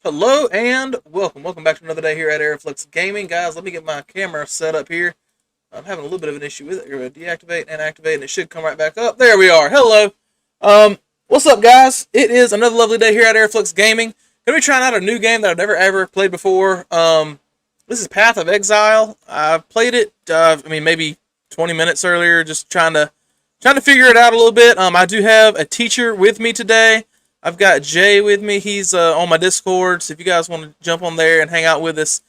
Hello and welcome back to another day here at Airflux Gaming, guys. Let me get my camera set up here. I'm having a little bit of an issue with it. You're going to deactivate and activate, and it should come right back up. There we are. Hello. What's up, guys? It is another lovely day here at Airflux Gaming. Gonna be trying out a new game that I've never ever played before. This is Path of Exile. I've played it. Maybe 20 minutes earlier, just trying to figure it out a little bit. I do have a teacher with me today. I've got Jay with me. He's on my Discord, so if you guys want to jump on there and hang out with us,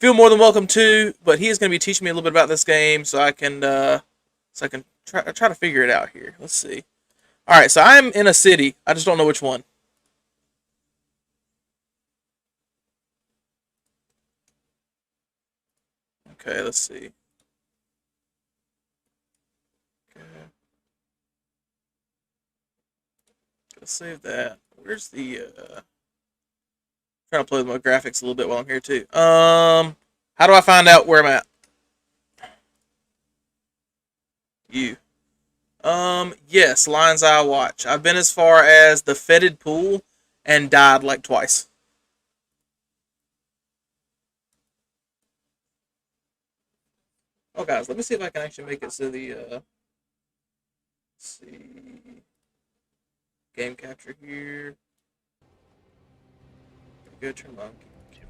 feel more than welcome to. But he is going to be teaching me a little bit about this game, so I can try to figure it out here. Let's see. All right, so I'm in a city. I just don't know which one. Okay, let's see. Okay. Let's save that. Where's the trying to play with my graphics a little bit while I'm here too. How do I find out where I'm at? You. Yes, Lion's Eye Watch. I've been as far as the fetid pool and died like twice. Oh, guys, let me see if I can actually make it to the let's see, game capture here. Go turn my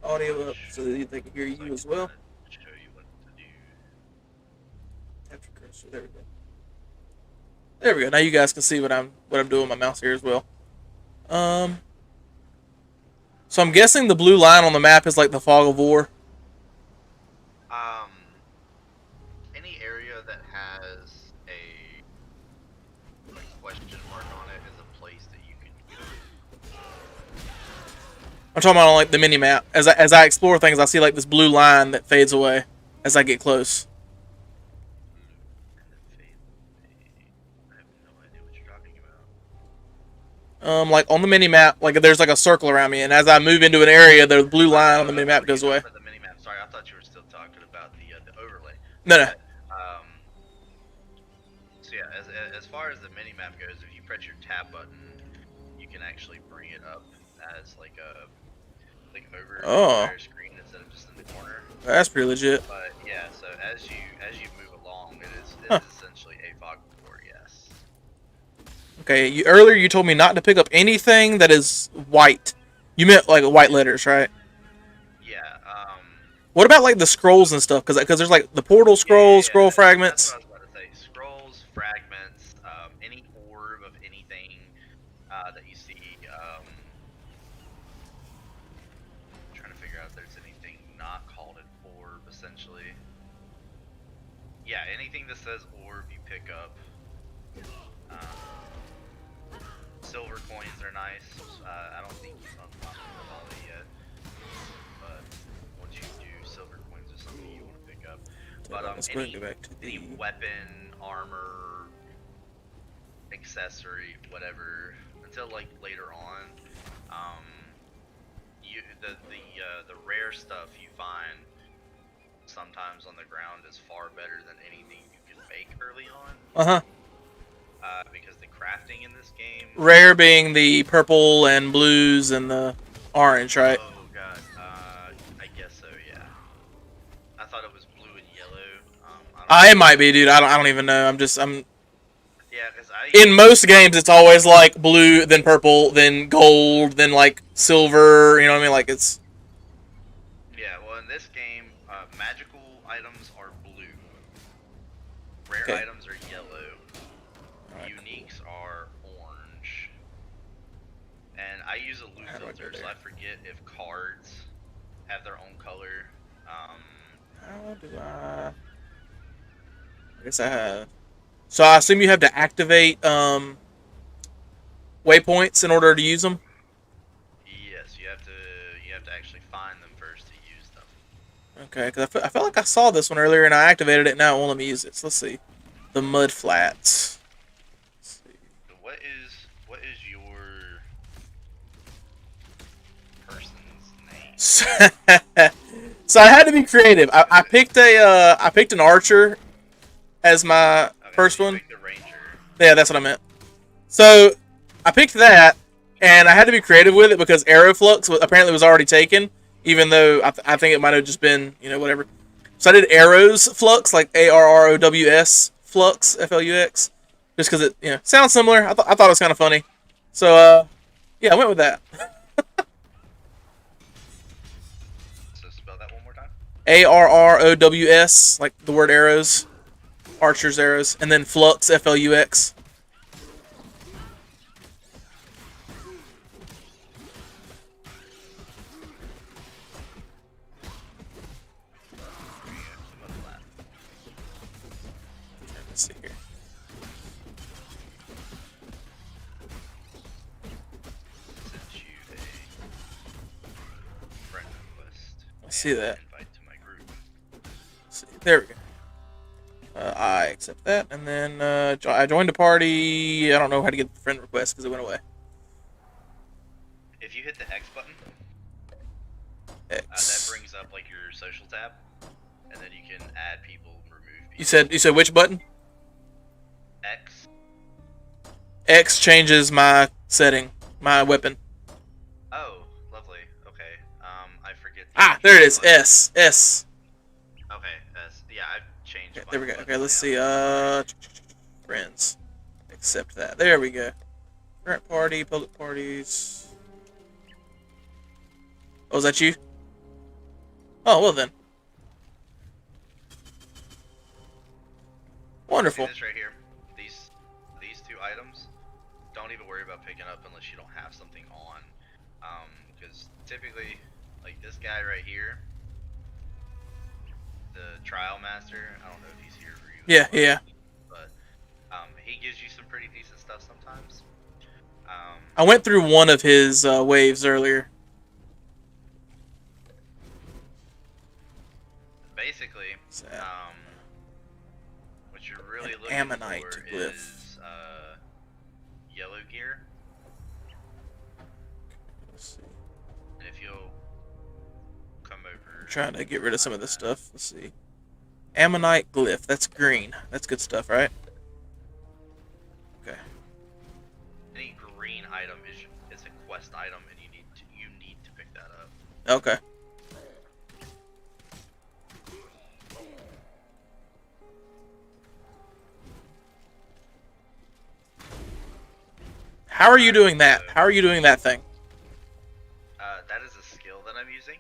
audio up so that they can hear you as well. Capture cursor. There we go. There we go. Now you guys can see what I'm doing with my mouse here as well. So I'm guessing the blue line on the map is like the fog of war. Um, any area that has a question mark on it is a place that you can go. I'm talking about on like the mini map. As I explore things, I see like this blue line that fades away as I get close. I have no idea what you're talking about. Like on the mini map, like there's like a circle around me, and as I move into an area, the blue line on the mini map goes away. The mini map. Sorry, I thought you were still talking about the overlay. No, no. But, so yeah, as far as the mini map goes, if you press your tab button, you can actually bring it up as like over the entire screen instead of just in the corner. That's pretty legit. But yeah, so as you move along, it is essentially a fog before, yes. Okay, earlier you told me not to pick up anything that is white. You meant like white letters, right? Yeah. What about like the scrolls and stuff? Because there's like the portal scrolls, scroll fragments. That's what I was about to say. Scrolls, fragments, any orb of anything that you see. I'm trying to figure out if there's anything not called an orb, essentially. Yeah, anything that says orb, you pick up. Silver coins are nice. I don't think you've unlocked all of it yet, but once you do, silver coins are something you want to pick up. But any weapon, armor, accessory, whatever, until like later on, the rare stuff you find sometimes on the ground is far better than anything you can make early on. Because the crafting in this game, Rare being the purple and blues and the orange, right? Oh god, I guess so. Yeah, I thought it was blue and yellow. It might be, dude. I don't even know. I'm Yeah, because in most games it's always like blue, then purple, then gold, then like silver. You know what I mean? Like it's. Yeah, well, in this game, magical items are blue. Rare items are yellow. Uniques are orange. And I use a loot filter, so I forget if cards have their own color. How do I guess I have. So I assume you have to activate waypoints in order to use them. Yes, you have to actually find them first to use them. Okay, because I felt like I saw this one earlier and I activated it. Now it won't let me use it. So let's see, the mud flats. So what is your person's name? So I had to be creative. I picked an archer as my first one. The ranger. Yeah, that's what I meant. So I picked that, and I had to be creative with it because Aeroflux apparently was already taken, even though I think it might have just been whatever. So I did Arrows Flux, like Arrows Flux Flux, just because it sounds similar. I thought it was kind of funny, so yeah, I went with that. So spell that one more time. Arrows, like the word arrows, archers arrows, and then Flux Flux. Let's see here. I see that. See, there we go. I accept that, and then I joined a party. I don't know how to get the friend request because it went away. If you hit the X button, X. that brings up like your social tab, and then you can add people, remove people. You said which button? X. X changes my setting, my weapon. Oh, lovely. Okay. I forget. There it is. S. Okay, S. Yeah, I've changed. Okay, there we go. Okay, let's see. Friends. Accept that. There we go. Current party, public parties. Oh, is that you? Oh, well then. Wonderful. See this right here. These two items. Don't even worry about picking up unless you don't have something on. Because typically, like this guy right here, the trial master. I don't know if he's here for you. Yeah. But he gives you some pretty decent stuff sometimes. I went through one of his waves earlier. Basically, what you're really looking Ammonite for glyph. is yellow gear. Let's see. And if you'll come over, I'm trying to get rid of some of this stuff. Let's see. Ammonite glyph. That's green. That's good stuff, right? Okay. any green item is a quest item, and you need to pick that up. Okay. How are you doing that? How are you doing that thing? That is a skill that I'm using.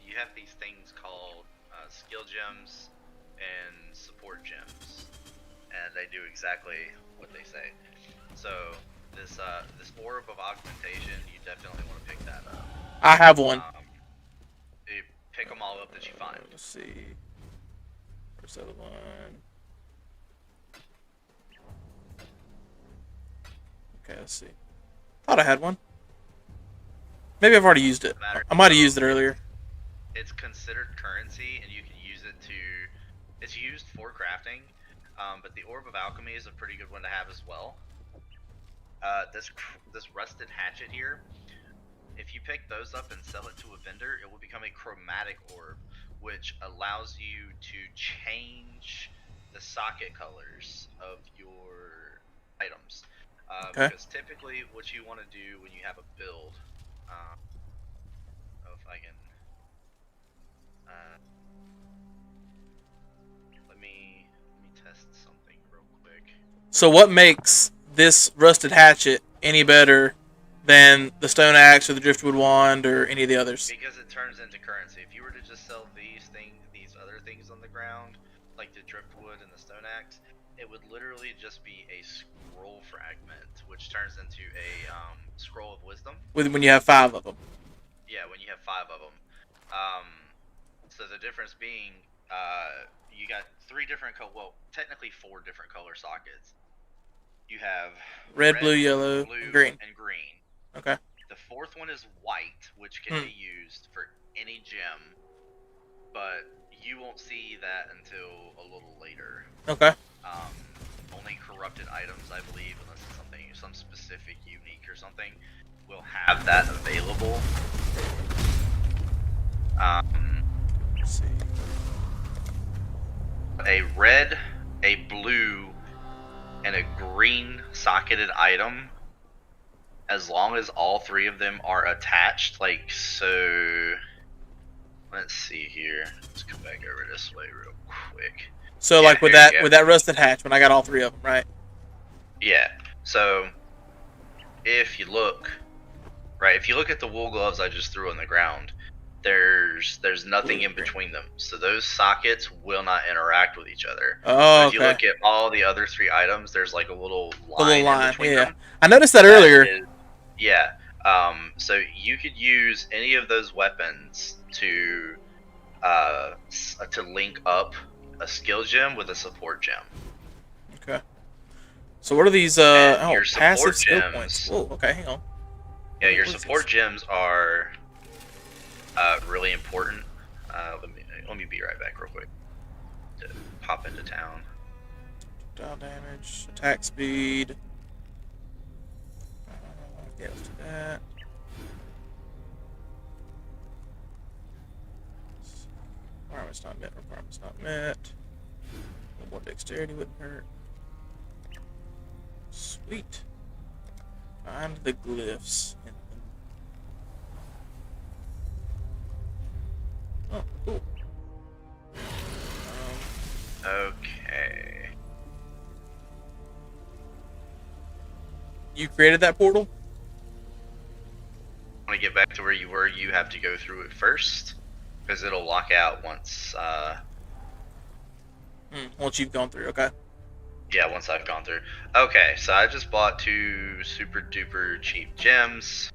You have these things called skill gems and support gems, and they do exactly what they say. So this orb of augmentation, you definitely want to pick that up. I have one. You pick them all up that you find. Let's see. Where's the other one? Okay, let's see. Thought I had one. Maybe I've already used it. I might have used it earlier. It's considered currency, and you can use it to. It's used for crafting, but the orb of alchemy is a pretty good one to have as well. This rusted hatchet here. If you pick those up and sell it to a vendor, it will become a chromatic orb, which allows you to change the socket colors of your items. Okay. Because typically, what you want to do when you have a build, if I can, let me test something real quick. So what makes this rusted hatchet any better than the stone axe or the driftwood wand or any of the others? Because it turns into currency. If you were to just sell these other things on the ground, like the driftwood and the stone axe, it would literally just be a scroll fragment, which turns into a scroll of wisdom. When you have 5 of them. Yeah, when you have 5 of them. So the difference being, you got 3 different technically 4 different color sockets. You have Red, blue, yellow, blue, and green. Okay. The 4th one is white, which can be used for any gem, but you won't see that until a little later. Okay. Only corrupted items, I believe, unless it's some specific unique or something, will have that available. Let's see. A red, a blue, and a green socketed item as long as all three of them are attached, like so. Let's see here. Let's come back over this way real quick. So Yeah, like with here you that go. with that rusted hatch, when I got all three of them, right? Yeah. So if you look, right, if you look at the wool gloves I just threw on the ground, there's nothing in between them. So those sockets will not interact with each other. Oh, But if you okay. look at all the other three items, there's like a little The little line in line, between yeah. them. I noticed that That earlier. is, yeah. So you could use any of those weapons to link up a skill gem with a support gem. Okay. So what are these? And your passive support skill points. gems. Whoa. Okay, hang on. Yeah, your What is support this? gems are really important. Let me be right back real quick to pop into town. Dial damage, attack speed. Yeah, let's do that. Requirements not met. Requirements not met. More dexterity wouldn't hurt. Sweet. Find the glyphs. Oh, cool. Okay. You created that portal? Want to get back to where you were, you have to go through it first, because it'll lock out once. Once you've gone through, okay. Yeah, once I've gone through. Okay, so I just bought 2 super duper cheap gems.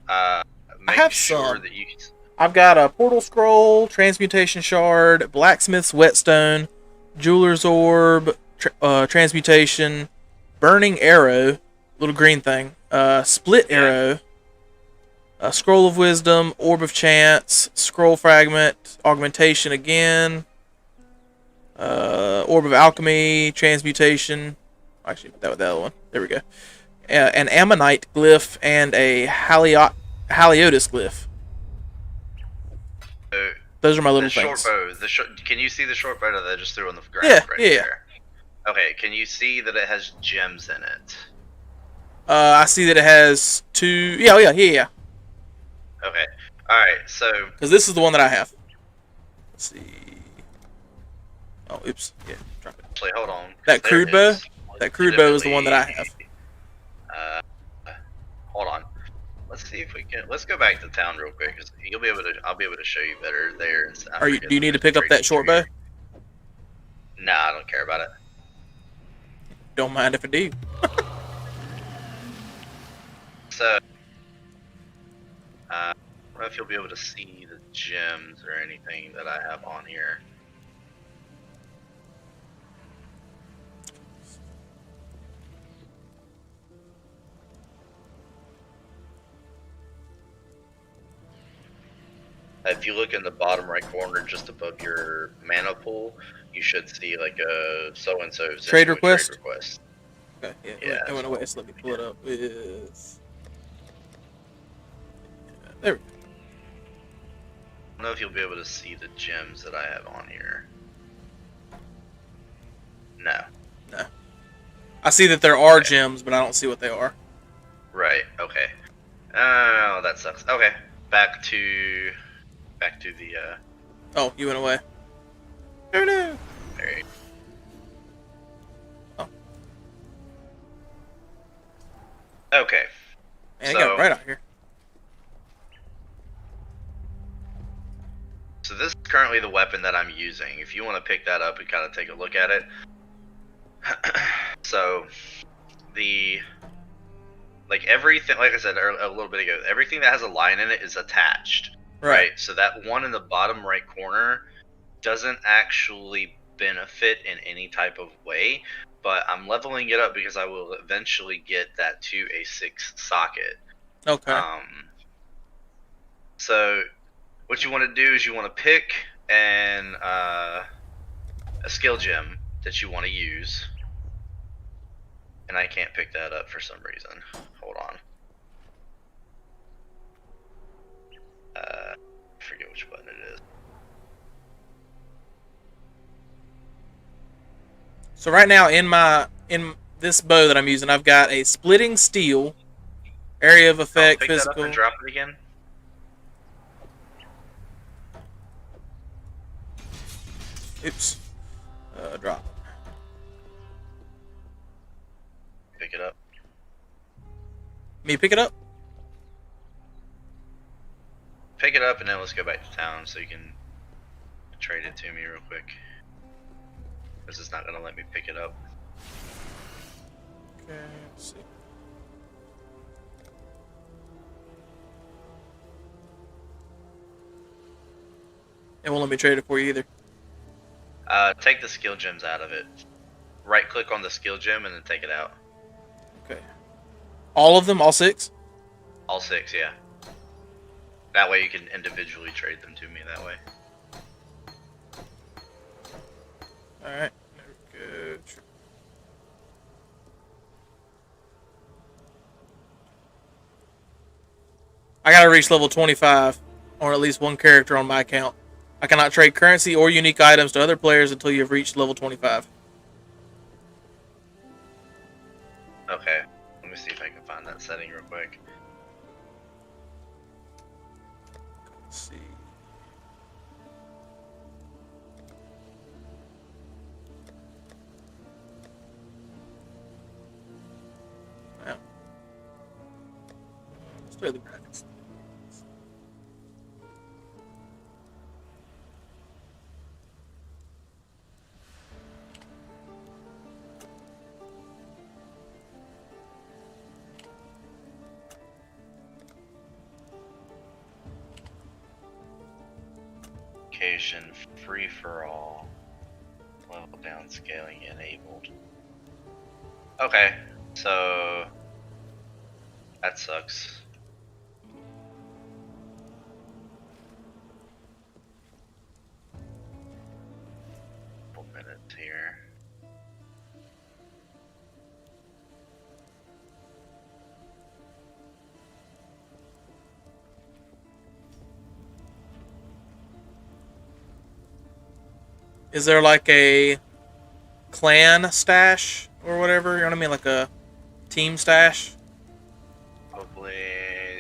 Make have sure some. that you. I've got a portal scroll, transmutation shard, blacksmith's whetstone, jeweler's orb, transmutation, burning arrow, little green thing, split arrow, a scroll of wisdom, orb of chance, scroll fragment, augmentation again, orb of alchemy, transmutation. Actually, that was the other one. There we go. An ammonite glyph and a haliotis glyph. Those are my little things. Short bow. Can you see the short bow that I just threw on the ground? Yeah, right yeah. there? Okay, can you see that it has gems in it? I see that it has 2. Yeah, yeah. Okay. Alright, so. Because this is the one that I have. Let's see. Oh, oops. Yeah, drop it. Actually, hold on. That crude bow? That crude bow is the one that I have. Hold on. Let's see if we can. Let's go back to town real quick, because you'll be able to. I'll be able to show you better there. Do you need to pick up that short bow? Nah, I don't care about it. Don't mind if I do. So, I don't know if you'll be able to see the gems or anything that I have on here. If you look in the bottom right corner, just above your mana pool, you should see like a so-and-so Trade request? Okay, yeah. It went away, so let me pull it up. There we go. I don't know if you'll be able to see the gems that I have on here. No. I see that there are gems, but I don't see what they are. Right, okay. Oh, that sucks. Okay, back to the, Oh, you went away. Oh, no. There you Oh. Okay. Man, I got it right out here. So this is currently the weapon that I'm using. If you want to pick that up and kind of take a look at it. So, everything, like I said a little bit ago, everything that has a line in it is attached. Right. So that one in the bottom right corner doesn't actually benefit in any type of way, but I'm leveling it up because I will eventually get that to a 6 socket. Okay. So what you want to do is you want to pick a skill gem that you want to use. And I can't pick that up for some reason. Hold on. I forget which button it is. So right now in this bow that I'm using, I've got a splitting steel, Area of Oh, effect, pick that up physical. and drop it again. Oops. Drop. Pick it up. Me pick it up? Pick it up and then let's go back to town so you can trade it to me real quick. Because it's not going to let me pick it up. Okay, let's see. It won't let me trade it for you either. Take the skill gems out of it. Right click on the skill gem and then take it out. Okay. All of them? All 6? All 6, yeah. That way you can individually trade them to me that way. Alright. Good. I gotta reach level 25, or at least one character on my account. I cannot trade currency or unique items to other players until you have reached level 25. Okay. Let me see if I can find that setting real quick. Let's see. Wow. Let's play the graphics. Location free for all. Level down scaling enabled. Okay, so that sucks. Couple minutes here. Is there like a clan stash or whatever? You know what I mean? Like a team stash? Hopefully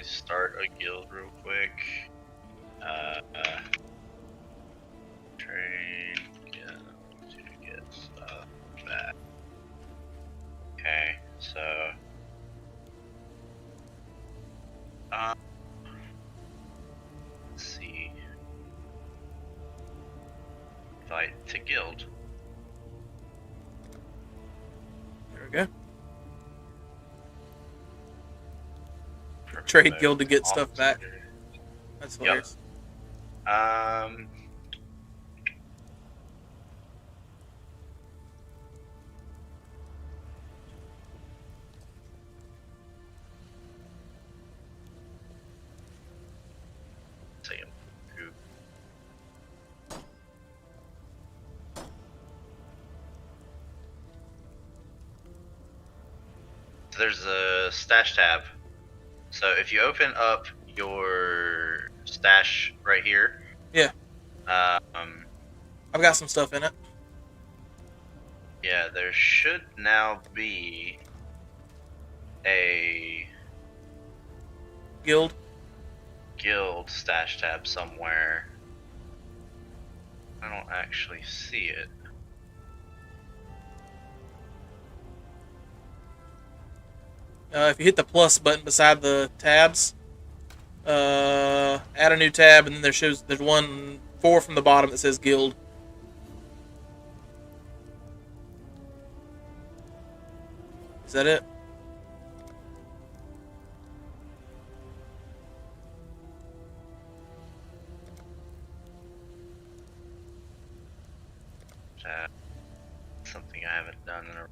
start a guild real quick. Trade guild to get stuff back. Okay, so let's see. Invite to guild. There we go. Trade guild to get stuff back. That's hilarious. Yep. Second. So there's a stash tab. So if you open up your stash right here, Yeah. I've got some stuff in it. Yeah, there should now be a Guild stash tab somewhere. I don't actually see it. If you hit the plus button beside the tabs, add a new tab, and then there's 4 from the bottom that says guild. Is that it? Something I haven't done in a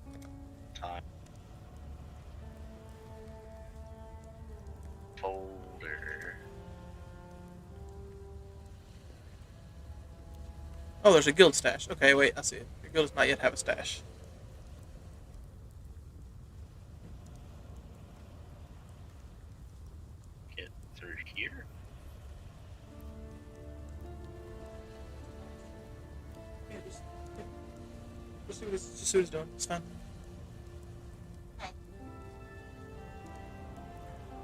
time. Folder. Oh, there's a guild stash. Okay, wait, I see it. Your guild does not yet have a stash. Get through here. Yeah, just see what it's doing. It's fine.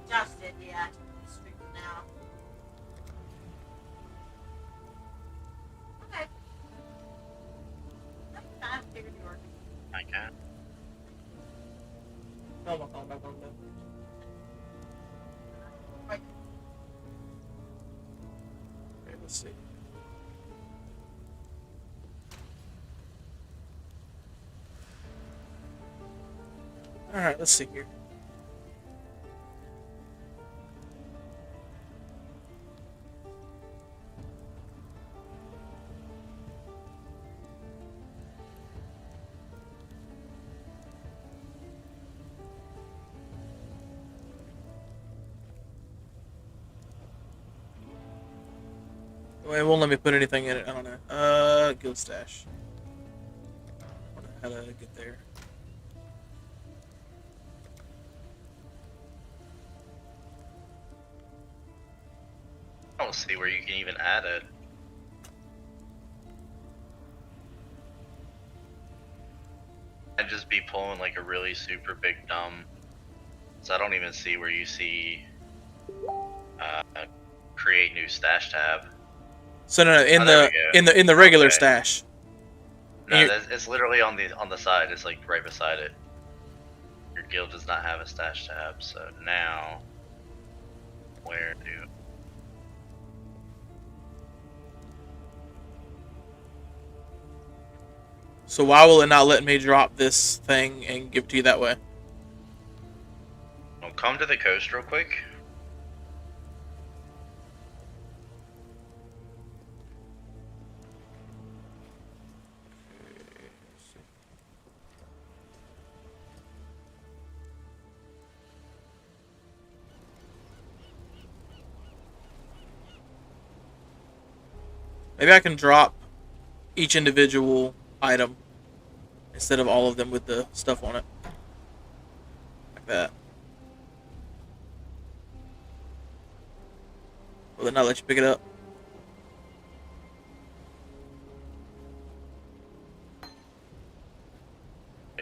Josh, Yeah. Oh, my phone back on though. Okay, let's see. All right, let's see here. Well, it won't let me put anything in it. I don't know. Guild stash. I don't know how to get there. I don't see where you can even add it. I'd just be pulling like a really super big dumb. So I don't even see where you see create new stash tab. So no, in Oh, there we go. the regular Okay. stash. No, it's literally on the side. It's like right beside it. Your guild does not have a stash tab, so now where do? So why will it not let me drop this thing and give it to you that way? Well, come to the coast real quick. Maybe I can drop each individual item instead of all of them with the stuff on it. Like that. Will it not let you pick it up?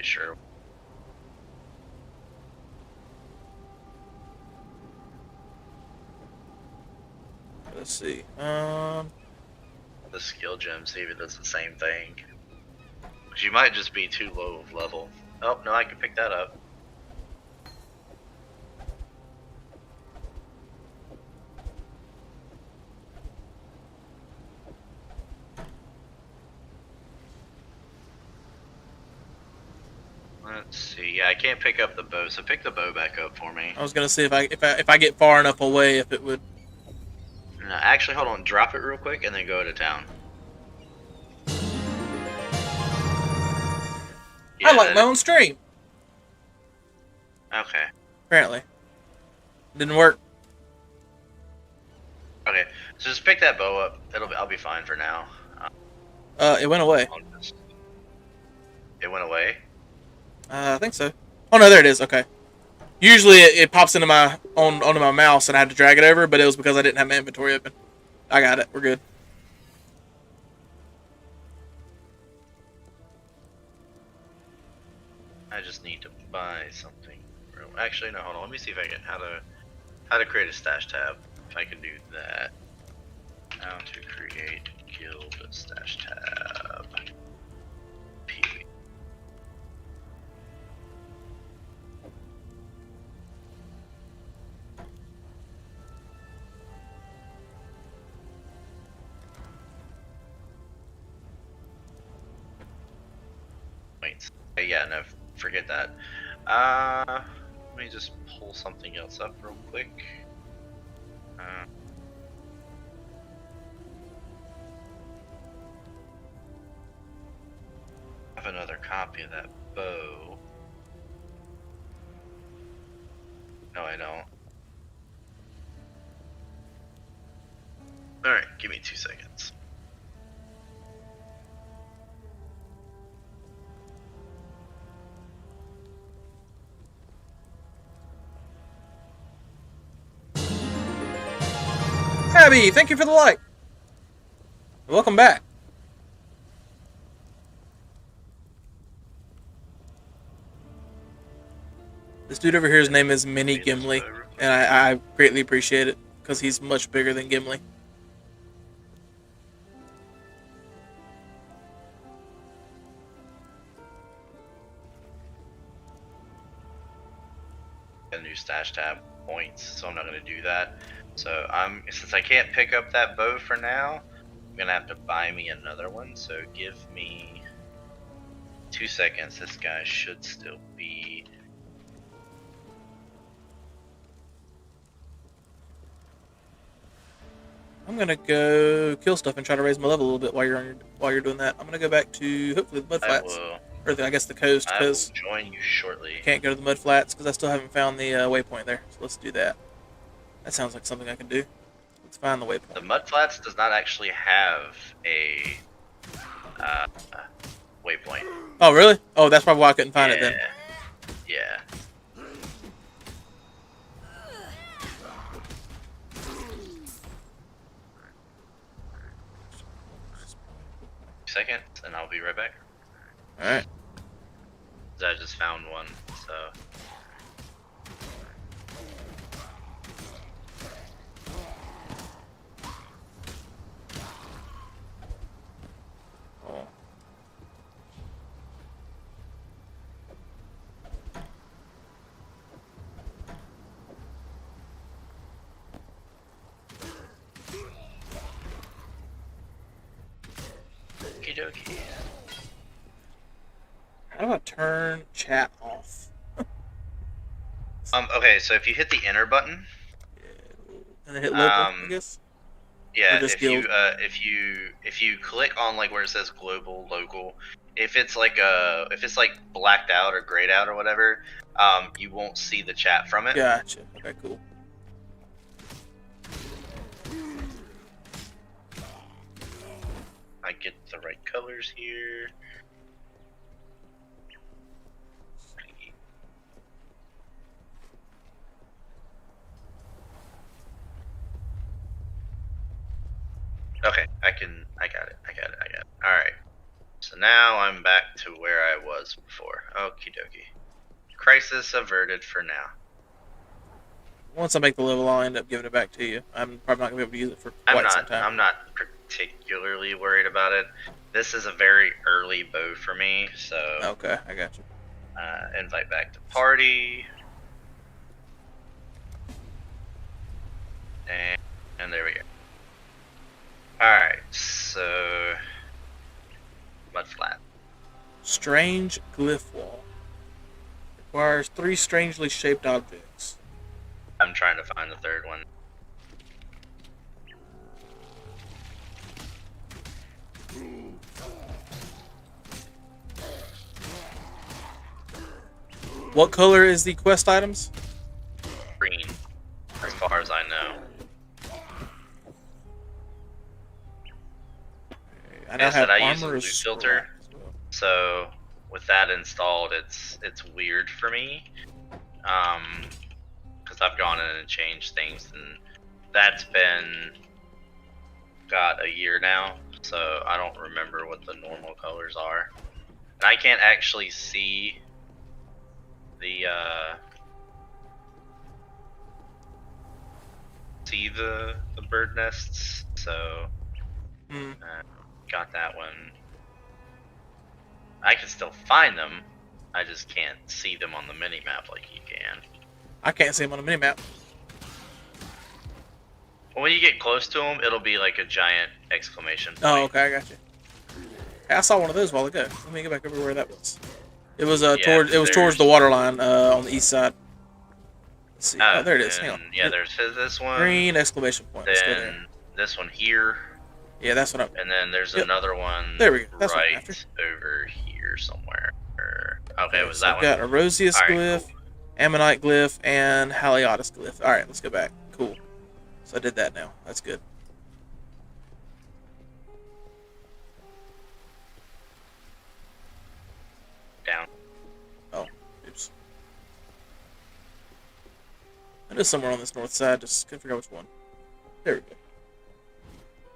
Sure. Let's see. The skill gem, see if it does the same thing. But you might just be too low of level. Oh no, I can pick that up. Let's see. Yeah, I can't pick up the bow, so pick the bow back up for me. I was gonna see if I get far enough away, if it would. No, actually, hold on. Drop it real quick and then go to town. Yeah, I like my own stream. Okay. Apparently, didn't work. Okay. So just pick that bow up. I'll be fine for now. It went away. It went away. I think so. Oh no, there it is. Okay. Usually it pops into my onto my mouse and I had to drag it over, but it was because I didn't have my inventory open. I got it. We're good. I just need to buy something. Actually, no. Hold on. Let me see if I can how to create a stash tab. If I can do that. How to create guild stash tab. Pee-wee. Wait. Yeah, no, forget that. Let me just pull something else up real quick. I have another copy of that bow. No, I don't. Alright, give me 2 seconds. Abby, thank you for the like. Welcome back. This dude over here, his name is Mini Gimli, and I greatly appreciate it because he's much bigger than Gimli. new stash tab points, so I'm not going to do that. So since I can't pick up that bow for now, I'm going to have to buy me another one. So give me 2 seconds. This guy should still be. I'm gonna go kill stuff and try to raise my level a little bit while you're doing that. I'm gonna go back to hopefully the mud flats, or I guess the coast, I will because join you shortly. I can't go to the mud flats because I still haven't found the waypoint there. So let's do that. That sounds like something I can do. Let's find the waypoint. The mud flats does not actually have a waypoint. Oh really? Oh, that's probably why I couldn't find it then. Yeah. Seconds, and I'll be right back. All right. I just found one, so. Oh. Okie dokie. How do I turn chat off? Okay, so if you hit the enter button, and then hit local, I guess. Yeah, if you click on like where it says global local, if it's like blacked out or grayed out or whatever, you won't see the chat from it. Gotcha. Okay, cool. I get the right colors here. Okay, I got it. Alright. So now I'm back to where I was before. Okie dokie. Crisis averted for now. Once I make the level, I'll end up giving it back to you. I'm probably not going to be able to use it for quite some time. I'm not particularly worried about it. This is a very early bow for me, so... Okay, I got you. Invite back to party. And there we go. Alright, so... Mud flat. Strange glyph wall. Requires 3 strangely shaped objects. I'm trying to find the third one. What color is the quest items? Green, as far as I know. I now have I use a armor loot filter, so with that installed, it's weird for me, because I've gone in and changed things, and that's been a year now, so I don't remember what the normal colors are, and I can't actually see the bird nests, so. Got that one. I can still find them. I just can't see them on the mini map like you can. I can't see them on the mini map. When you get close to them, it'll be like a giant exclamation point. Oh, okay, I got you. Hey, I saw one of those a while ago. Let me go back over where that was. It was towards the water line on the east side. Let's see. Oh, there it is. Hang on. Yeah, there's this one. Green exclamation point. Let's go there. Then this one here. Yeah, that's what I'm. And then there's another one. There we go. That's right what I'm after. over here somewhere. Okay, it was that one. Got Erosius glyph, cool. Ammonite glyph, and Haliotis glyph. All right, let's go back. Cool. So I did that now. That's good. Down. Oh, oops. I know somewhere on this north side. Just couldn't figure out which one. There we go.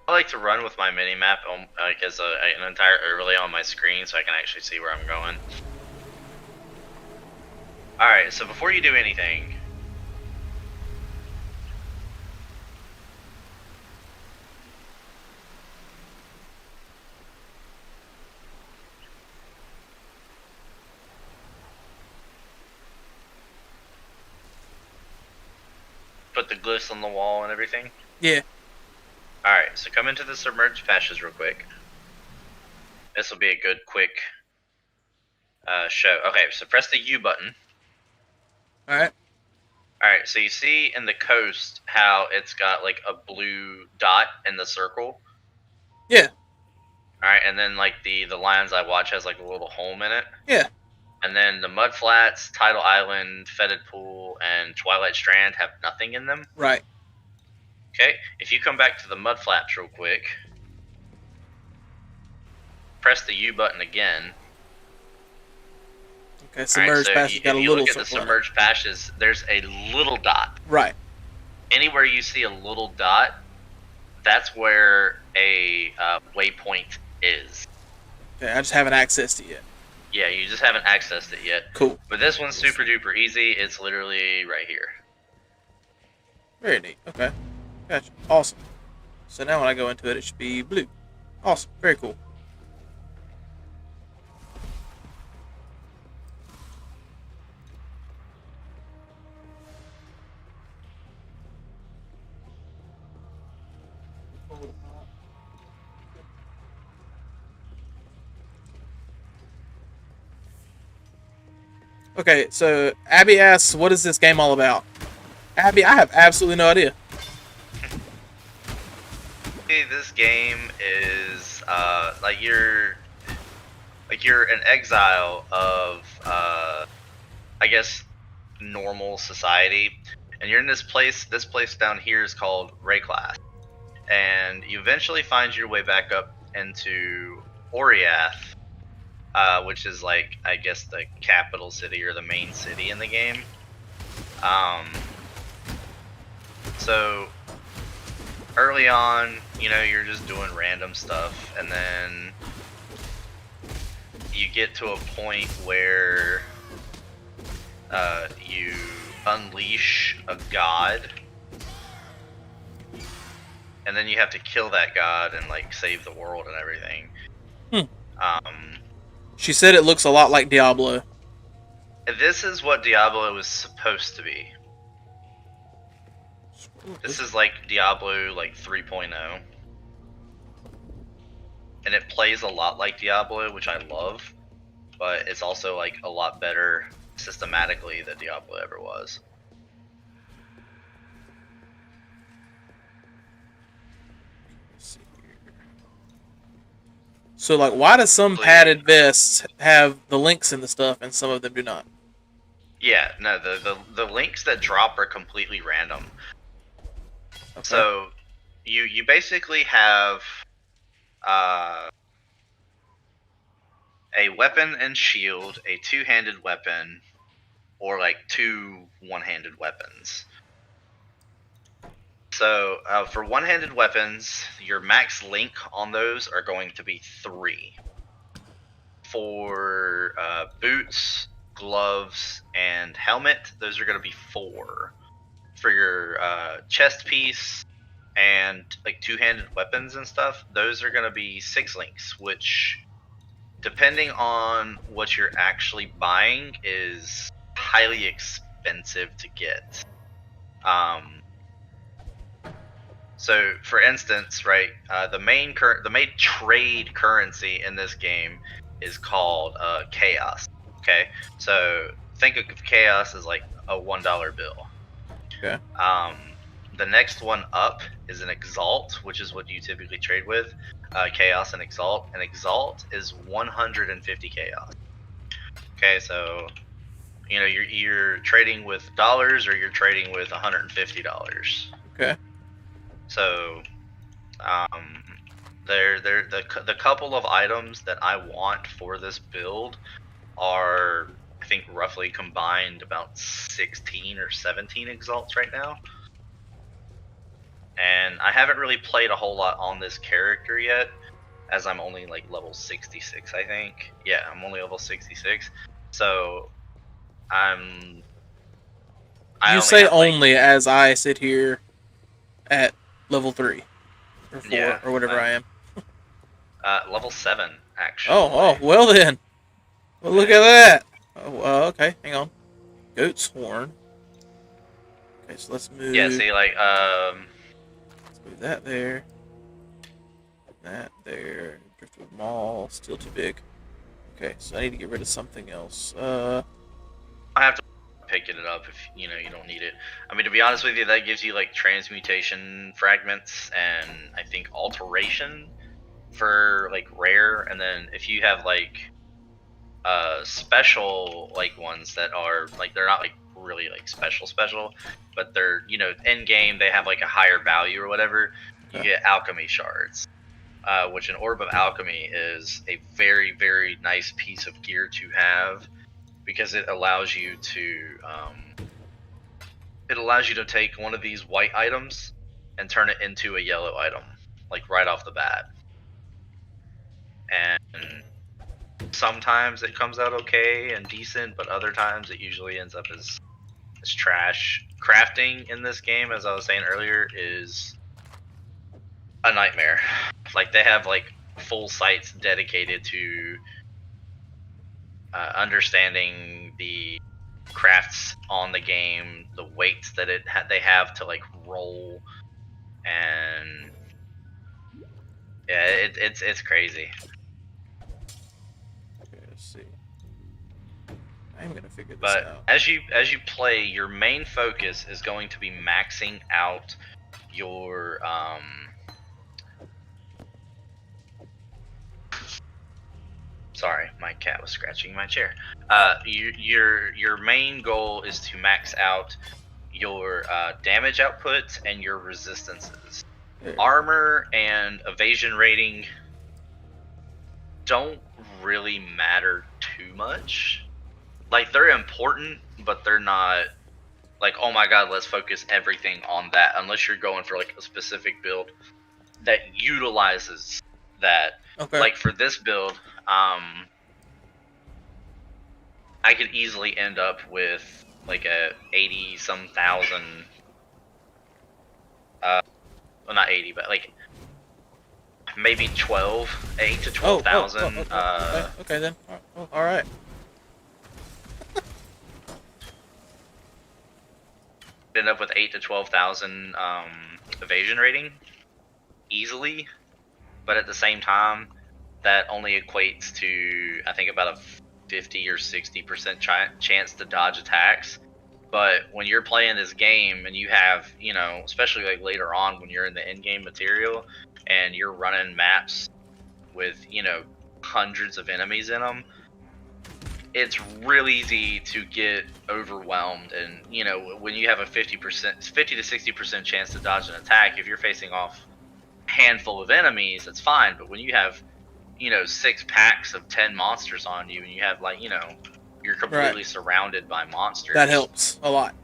I like to run with my mini map like as an entire overlay on my screen, so I can actually see where I'm going. All right, so before you do anything, with the glyphs on the wall and everything? Yeah. Alright, so come into the submerged patches real quick. This will be a good, quick show. Okay, so press the U button. Alright. Alright, so you see in the coast how it's got like a blue dot in the circle? Yeah. Alright, and then like the Lions Eye Watch has like a little home in it? Yeah. And then the Mud Flats, Tidal Island, Fetid Pool, and Twilight Strand have nothing in them? Right. Okay, if you come back to the Mud Flaps real quick, press the U button again. Okay, submerged patches got a little. If you look at the submerged patches, there's a little dot. Right. Anywhere you see a little dot, that's where a waypoint is. Okay, I just haven't accessed it yet. Yeah, you just haven't accessed it yet. Cool. But this one's super duper easy. It's literally right here. Very neat. Okay. Gotcha. Awesome. So now when I go into it, it should be blue. Awesome. Very cool. Okay, so Abby asks, what is this game all about? Abby, I have absolutely no idea. This game is you're an exile of I guess normal society, and you're in this place. This place down here is called Rayclass, and you eventually find your way back up into Oriath, which is like I guess the capital city or the main city in the game. So early on, you know, you're just doing random stuff, and then you get to a point where you unleash a god, and then you have to kill that god and like save the world and everything. She said it looks a lot like Diablo. This is what Diablo was supposed to be. This is like Diablo like 3.0. And it plays a lot like Diablo, which I love, but it's also like a lot better systematically than Diablo ever was. So, like, why does some padded vests have the links in the stuff and some of them do not? Yeah, no, the links that drop are completely random. Okay. So, you basically have a weapon and shield, a two-handed weapon, or like two one-handed weapons. So for one-handed weapons, your max link on those are going to be 3. For boots, gloves, and helmet, those are going to be 4. For your chest piece and like two-handed weapons and stuff, those are going to be 6 links, which depending on what you're actually buying is highly expensive to get. So, for instance, right, the main trade currency in this game is called chaos. Okay, so think of chaos as like a $1 bill. Okay. The next one up is an exalt, which is what you typically trade with. Chaos and exalt. And exalt is 150 chaos. Okay, so you know you're trading with dollars or you're trading with $150. Okay. So, the couple of items that I want for this build are, I think, roughly combined about 16 or 17 exalts right now. And I haven't really played a whole lot on this character yet, as I'm only like level 66, I think. Yeah, I'm only level 66. So, You say only as I sit here at level 3 or 4 or whatever I am. Level 7 actually. Oh, well then. Well, look at that. Oh, okay, hang on. Goat's horn. Okay, so let's move. Yeah, see, like, Let's move that there. That there. Driftwood Mall, still too big. Okay, so I need to get rid of something else. I have to pick it up if you don't need it. I mean, to be honest with you, that gives you like transmutation fragments and I think alteration for like rare, and then if you have like special like ones that are like they're not like really like special, but they're end game they have like a higher value or whatever. You Okay. get alchemy shards, which an orb of alchemy is a very very nice piece of gear to have because it allows you to take one of these white items and turn it into a yellow item, like right off the bat. And sometimes it comes out okay and decent, but other times it usually ends up as trash. Crafting in this game, as I was saying earlier, is a nightmare. Like they have like full sites dedicated to understanding the crafts on the game, the weights that they have to like roll, and yeah, it's crazy. Okay, let's see. I'm gonna figure this But out. as you play, your main focus is going to be maxing out your sorry, my cat was scratching my chair. Your main goal is to max out your damage output and your resistances. Armor and evasion rating don't really matter too much. Like they're important, but they're not like, oh my god, let's focus everything on that, unless you're going for like a specific build that utilizes that. Okay. Like for this build, I could easily end up with like a 80 some thousand well, not 80, but like maybe 8 to 12,000 okay then. All right. end up with 8 to 12,000 evasion rating easily, but at the same time that only equates to I think about a 50 or 60% chance to dodge attacks. But when you're playing this game and you have, especially like later on when you're in the end game material and you're running maps with, hundreds of enemies in them, it's really easy to get overwhelmed. And, when you have a 50 to 60% chance to dodge an attack, if you're facing off a handful of enemies, that's fine. But when you have, 6 packs of 10 monsters on you and you have like, you're completely surrounded by monsters. That helps a lot.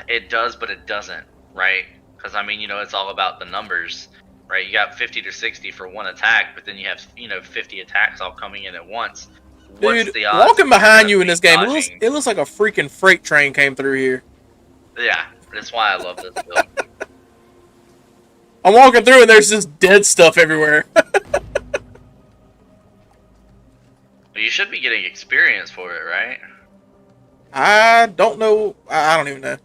It does, but it doesn't, right? Because I mean, it's all about the numbers, right? You got 50 to 60 for one attack, but then you have 50 attacks all coming in at once. Dude, walking behind you in this game, it looks like a freaking freight train came through here. Yeah, that's why I love this build. I'm walking through and there's just dead stuff everywhere. You should be getting experience for it, right? I don't know. I don't even know.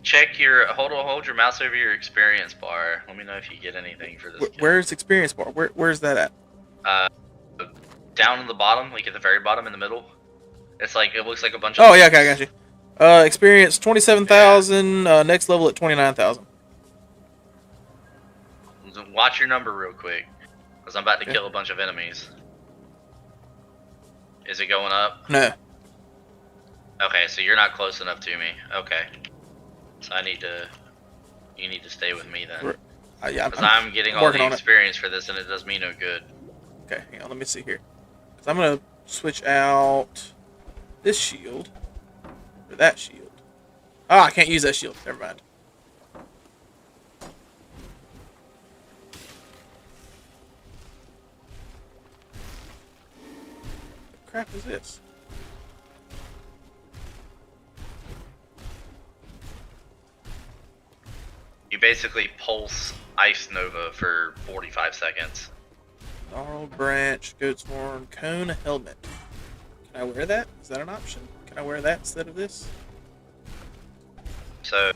Check your hold your mouse over your experience bar. Let me know if you get anything for this. Where's experience bar? Where's that at? Down in the bottom, like at the very bottom in the middle. It's like it looks like a bunch of. Oh yeah, okay, I got you. Experience 27,000. Next level at 29,000. Watch your number real quick, because I'm about to kill a bunch of enemies. Is it going up? No. Okay, so you're not close enough to me. Okay. So you need to stay with me then. Because I'm getting all the experience for this and it does me no good. Okay, hang on, let me see here. Because I'm going to switch out this shield for that shield. Oh, I can't use that shield. Never mind. What the crap is this? You basically pulse Ice Nova for 45 seconds. Gnarled branch, goat's horn, cone helmet. Can Can I wear that? Is that an option? Can I wear that instead of this? So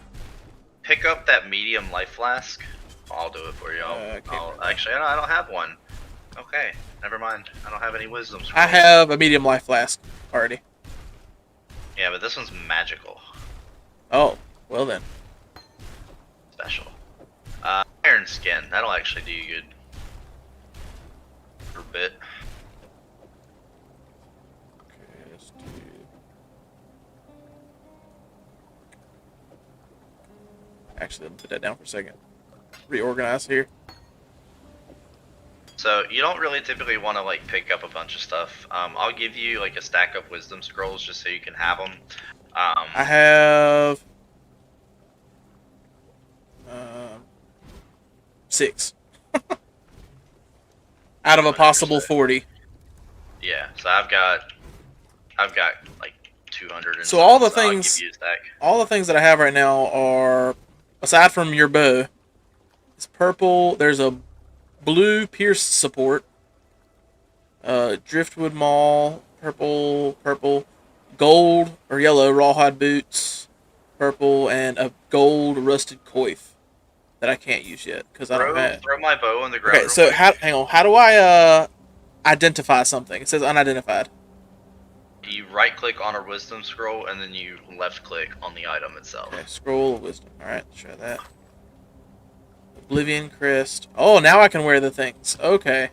pick up that medium life flask. I'll do it for you. Actually, I don't have one. Okay, never mind. I don't have any wisdom scrolls. I have a medium life flask already. Yeah, but this one's magical. Oh, well then. Special. Iron skin. That'll actually do you good. For a bit. Okay, let's do... Actually, let me put that down for a second. Reorganize here. So you don't really typically want to like pick up a bunch of stuff. I'll give you like a stack of wisdom scrolls just so you can have them. I have 6 out of a possible 40. Yeah, so I've got like 200. So all the things, all the things that I have right now are, aside from your bow, it's purple. There's a blue pierce support, driftwood maul, purple, gold or yellow rawhide boots, purple, and a gold rusted coif that I can't use yet because I don't have. Throw my bow on the ground. Okay, so hang on. How do I identify something? It says unidentified. You right click on a wisdom scroll and then you left click on the item itself. Okay, scroll of wisdom. Alright, let's try that. Oblivion crest. Oh, now I can wear the things. Okay.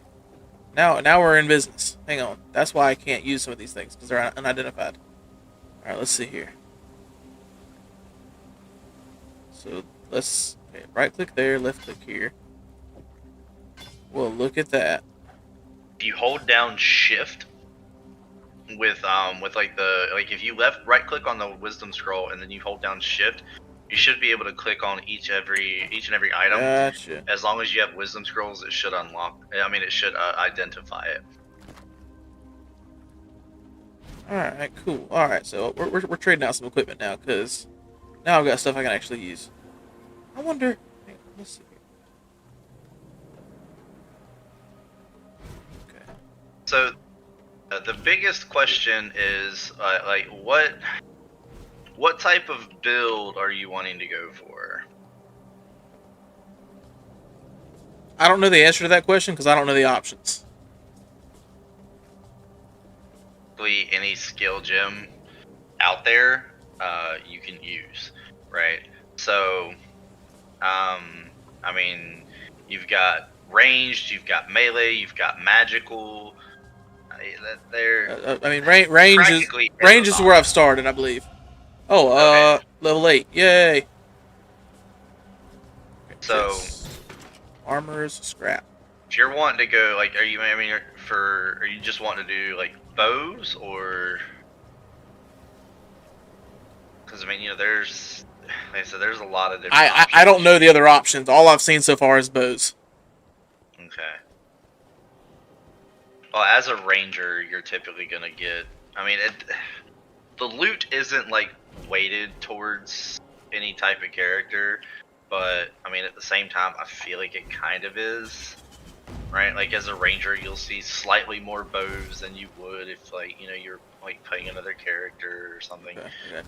Now we're in business. Hang on. That's why I can't use some of these things, because they're unidentified. Alright, let's see here. So let's right click there, left click here. Well, look at that. You hold down shift with like if you right click on the wisdom scroll and then you hold down shift, you should be able to click on each and every item. Gotcha. As long as you have wisdom scrolls, it should unlock. I mean, it should identify it. All right, cool. All right, so we're trading out some equipment now because now I've got stuff I can actually use. I wonder. Hang on, let's see. Okay. So the biggest question is like what type of build are you wanting to go for? I don't know the answer to that question because I don't know the options. Any skill gem out there you can use, right? So I mean, you've got ranged, you've got melee, you've got magical. I mean, range is where I've started, I believe. Oh, okay. Level 8, yay! Okay, so armor is scrap. If you're wanting to go, like, are you just wanting to do like bows or? Because I mean, there's, like I said, there's a lot of different. I don't know the other options. All I've seen so far is bows. Okay. Well, as a ranger, you're typically gonna get. I mean, the loot isn't like weighted towards any type of character, but I mean, at the same time, I feel like it kind of is, right? Like as a ranger, you'll see slightly more bows than you would if, like, you're like playing another character or something. Okay, gotcha.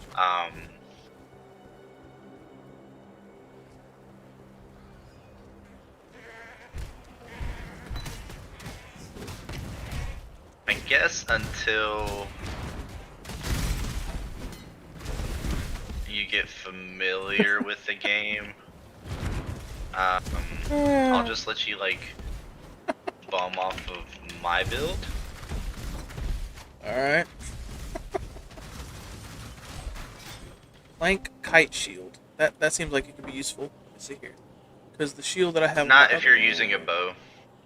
I guess until you get familiar with the game, I'll just let you like bum off of my build. Alright. Plank kite shield. That seems like it could be useful. Let's see here. Because the shield that I have... Not if you're using a bow.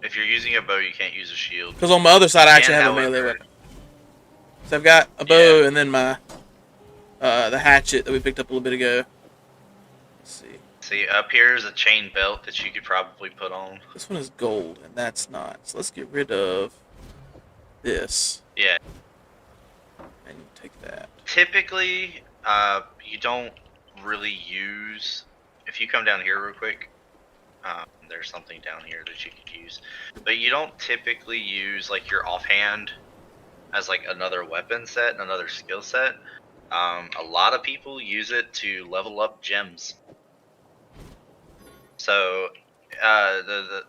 If you're using a bow, you can't use a shield. Because on my other side, I actually have a melee weapon. So I've got a bow and then my the hatchet that we picked up a little bit ago. Let's see. See, up here is a chain belt that you could probably put on. This one is gold, and that's not. So let's get rid of this. Yeah. And take that. Typically, you don't really use... If you come down here real quick, there's something down here that you could use. But you don't typically use, like, your offhand as like another weapon set and another skill set. A lot of people use it to level up gems. So the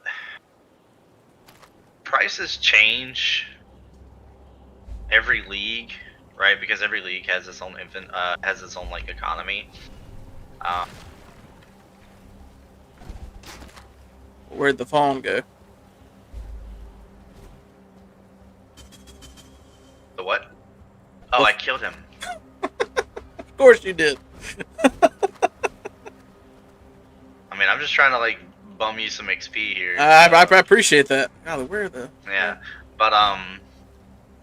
prices change every league, right? Because every league has its own has its own like economy. Where'd the fawn go? The what? Oh, I killed him. Of course you did. I mean, I'm just trying to like bum you some XP here. I appreciate that. Golly, where are the... Yeah, but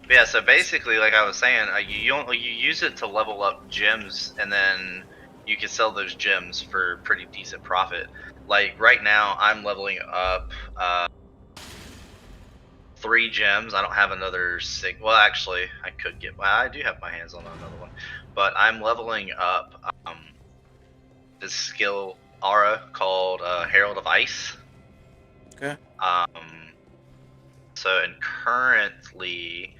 yeah. So basically, like I was saying, you use it to level up gems, and then you can sell those gems for pretty decent profit. Like right now, I'm leveling up 3 gems. I don't have another 6. Well, actually, I could get. Well, I do have my hands on another one, but I'm leveling up this skill aura called Herald of Ice. Okay. So and currently,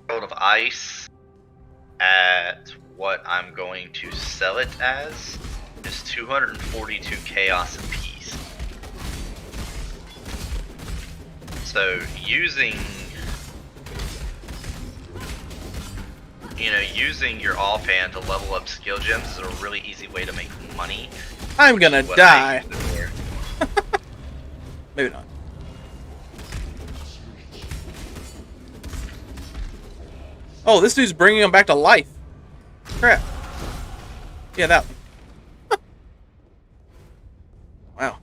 Herald of Ice at what I'm going to sell it as is 242 chaos apiece. So using your offhand to level up skill gems is a really easy way to make money. I'm gonna die. Maybe not. Oh, this dude's bringing him back to life. Crap. Yeah, that one. Wow.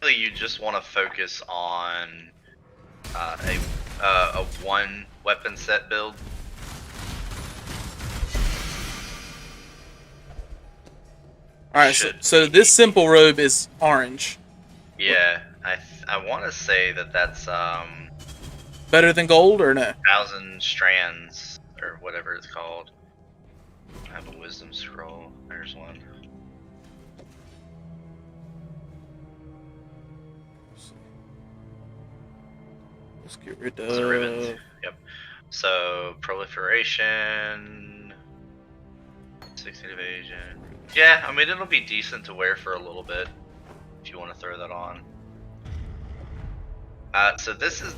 Really, you just want to focus on a one weapon set build. Alright, so this simple robe is orange. Yeah, I want to say that that's Better than gold or no? 1,000 strands or whatever it's called. I have a wisdom scroll. There's one. Let's get rid of... Those are ribbons. Yep. So proliferation, 16 evasion. Yeah, I mean it'll be decent to wear for a little bit if you want to throw that on. So this is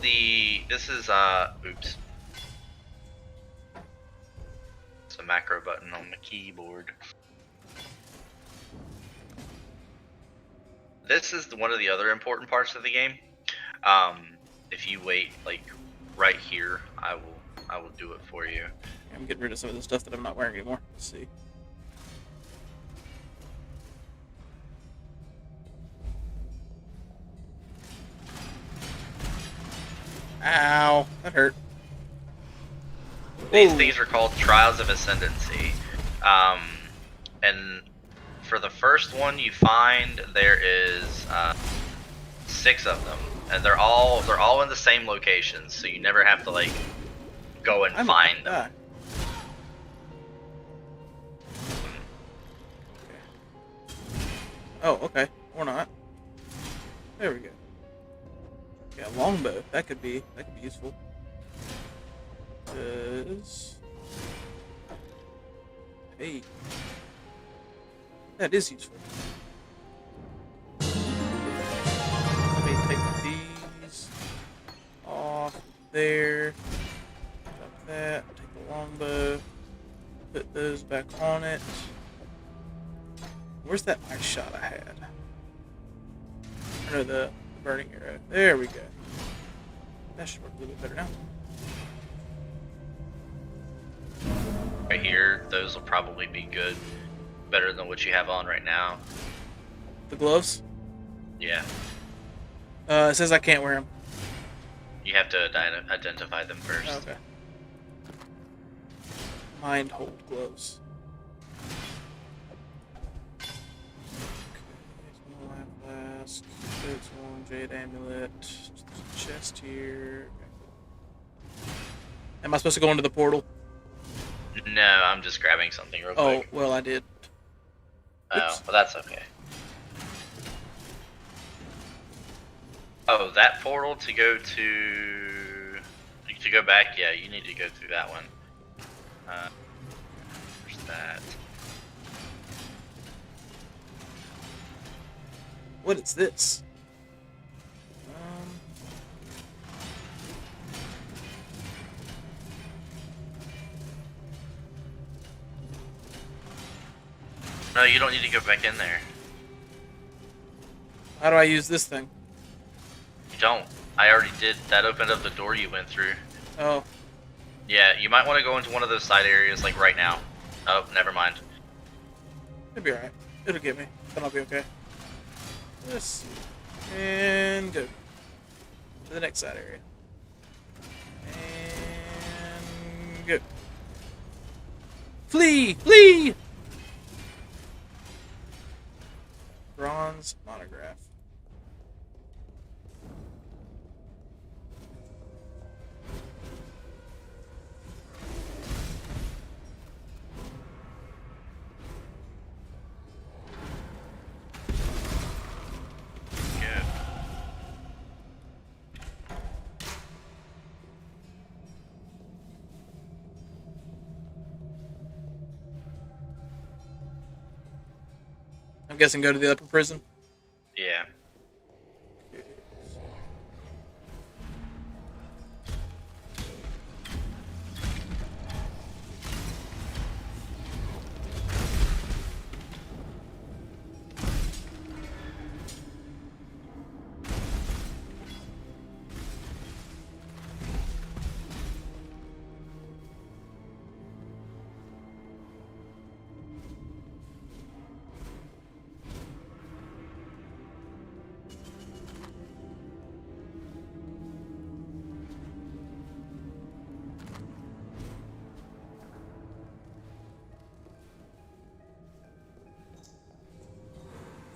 oops. It's a macro button on the keyboard. This is one of the other important parts of the game. If you wait like right here, I will do it for you. I'm getting rid of some of the stuff that I'm not wearing anymore. Let's see. Ow, that hurt. These Ooh. things are called Trials of Ascendancy. And for the first one you find, there is 6 of them, and they're all in the same location, so you never have to like go and find them. Oh, okay. Or not. There we go. Yeah, longbow. That could be useful. Hey. That is useful. Let me take these off there. Drop that. Take the longbow. Put those back on it. Where's that ice shot I had? Or the burning arrow. There we go. That should work a little bit better now. Right here, those will probably be good. Better than what you have on right now. The gloves? Yeah. It says I can't wear them. You have to identify them first. Okay. Mind hold gloves. Okay, flask. It's one jade amulet. Chest here. Am I supposed to go into the portal? No, I'm just grabbing something real quick. Oh, well, I did. Oh, Oops. well, that's okay. Oh, that portal to go back. Yeah, you need to go through that one. Where's that? What is this? No, you don't need to go back in there. How do I use this thing? You don't. I already did. That opened up the door you went through. Oh. Yeah, you might want to go into one of those side areas, like right now. Oh, never mind. It'll be alright. It'll get me. Then I'll be okay. This. And go. To the next side area. And go. Flee! Flee! Bronze monograph. Good. I'm guessing go to the upper prison. Yeah.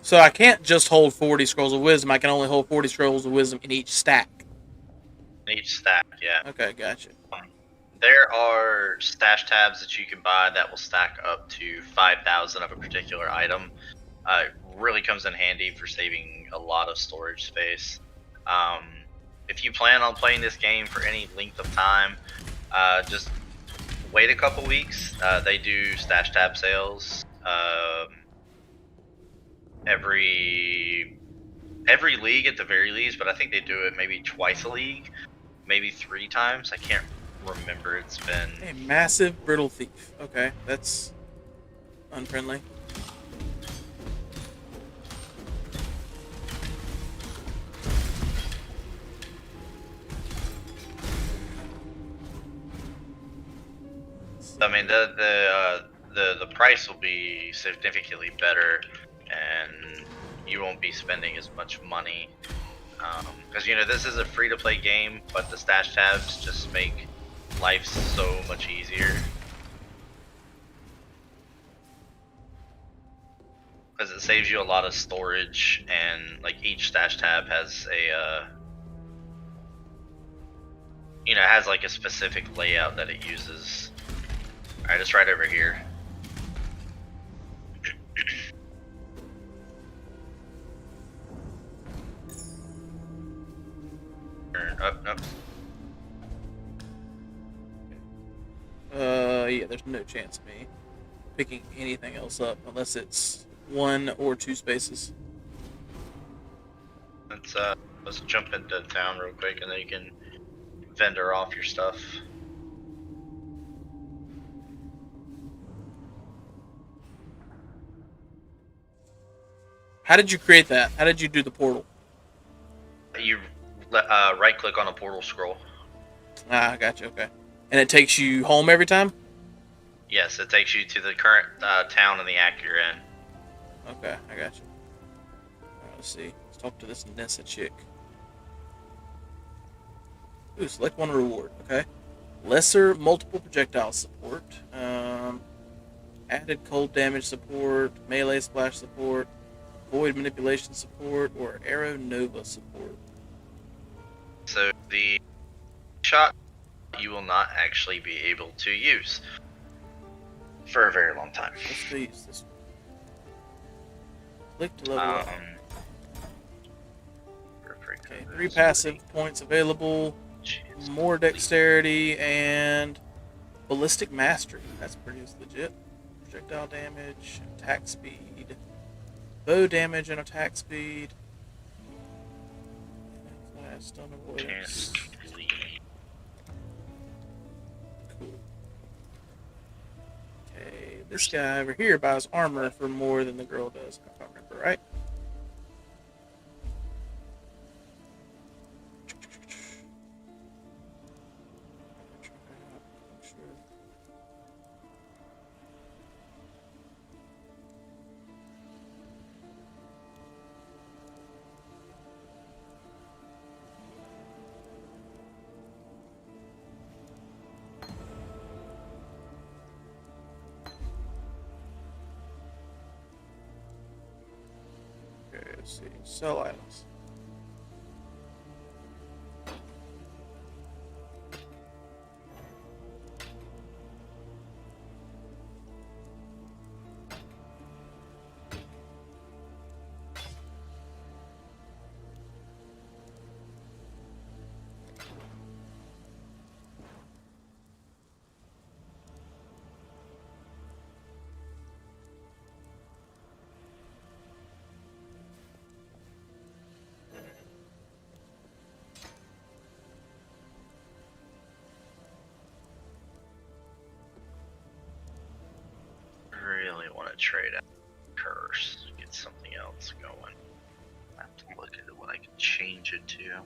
So I can't just hold 40 scrolls of wisdom. I can only hold 40 scrolls of wisdom in each stack. Each stack, yeah. Okay, gotcha. There are stash tabs that you can buy that will stack up to 5,000 of a particular item. It really comes in handy for saving a lot of storage space. If you plan on playing this game for any length of time, just wait a couple weeks. They do stash tab sales every league at the very least, but I think they do it maybe twice a league, maybe 3 times. I can't remember. It's been A massive brittle thief. Okay, that's unfriendly. I mean, the price will be significantly better, and you won't be spending as much money. Because this is a free-to-play game, but the stash tabs just make life so much easier. Because it saves you a lot of storage, and like each stash tab has a has like a specific layout that it uses. Alright, it's right over here. Nope. Yeah, there's no chance of me picking anything else up unless it's 1 or 2 spaces. Let's jump into town real quick, and then you can vendor off your stuff. How did you create that? How did you do the portal? You right click on a portal scroll. Ah, gotcha. Okay, and it takes you home every time. Yes, it takes you to the current town and the act you're in. Okay, I got you. Alright, let's see. Let's talk to this Nessa chick. Ooh, select one reward. Okay. Lesser multiple projectile support. Added cold damage support. Melee splash support. Void Manipulation support, or Arrow Nova support. So the shot you will not actually be able to use for a very long time. Let's still use this one. Click to level up. Okay, 3 passive points available, more dexterity, and ballistic mastery. That's pretty legit. Projectile damage, attack speed, bow damage and attack speed. Stun avoidance. Cool. Okay, this guy over here buys armor for more than the girl does, if I remember right. Okay, let's see. Sell items. Really want to trade out curse, get something else going. I have to look at what I can change it to.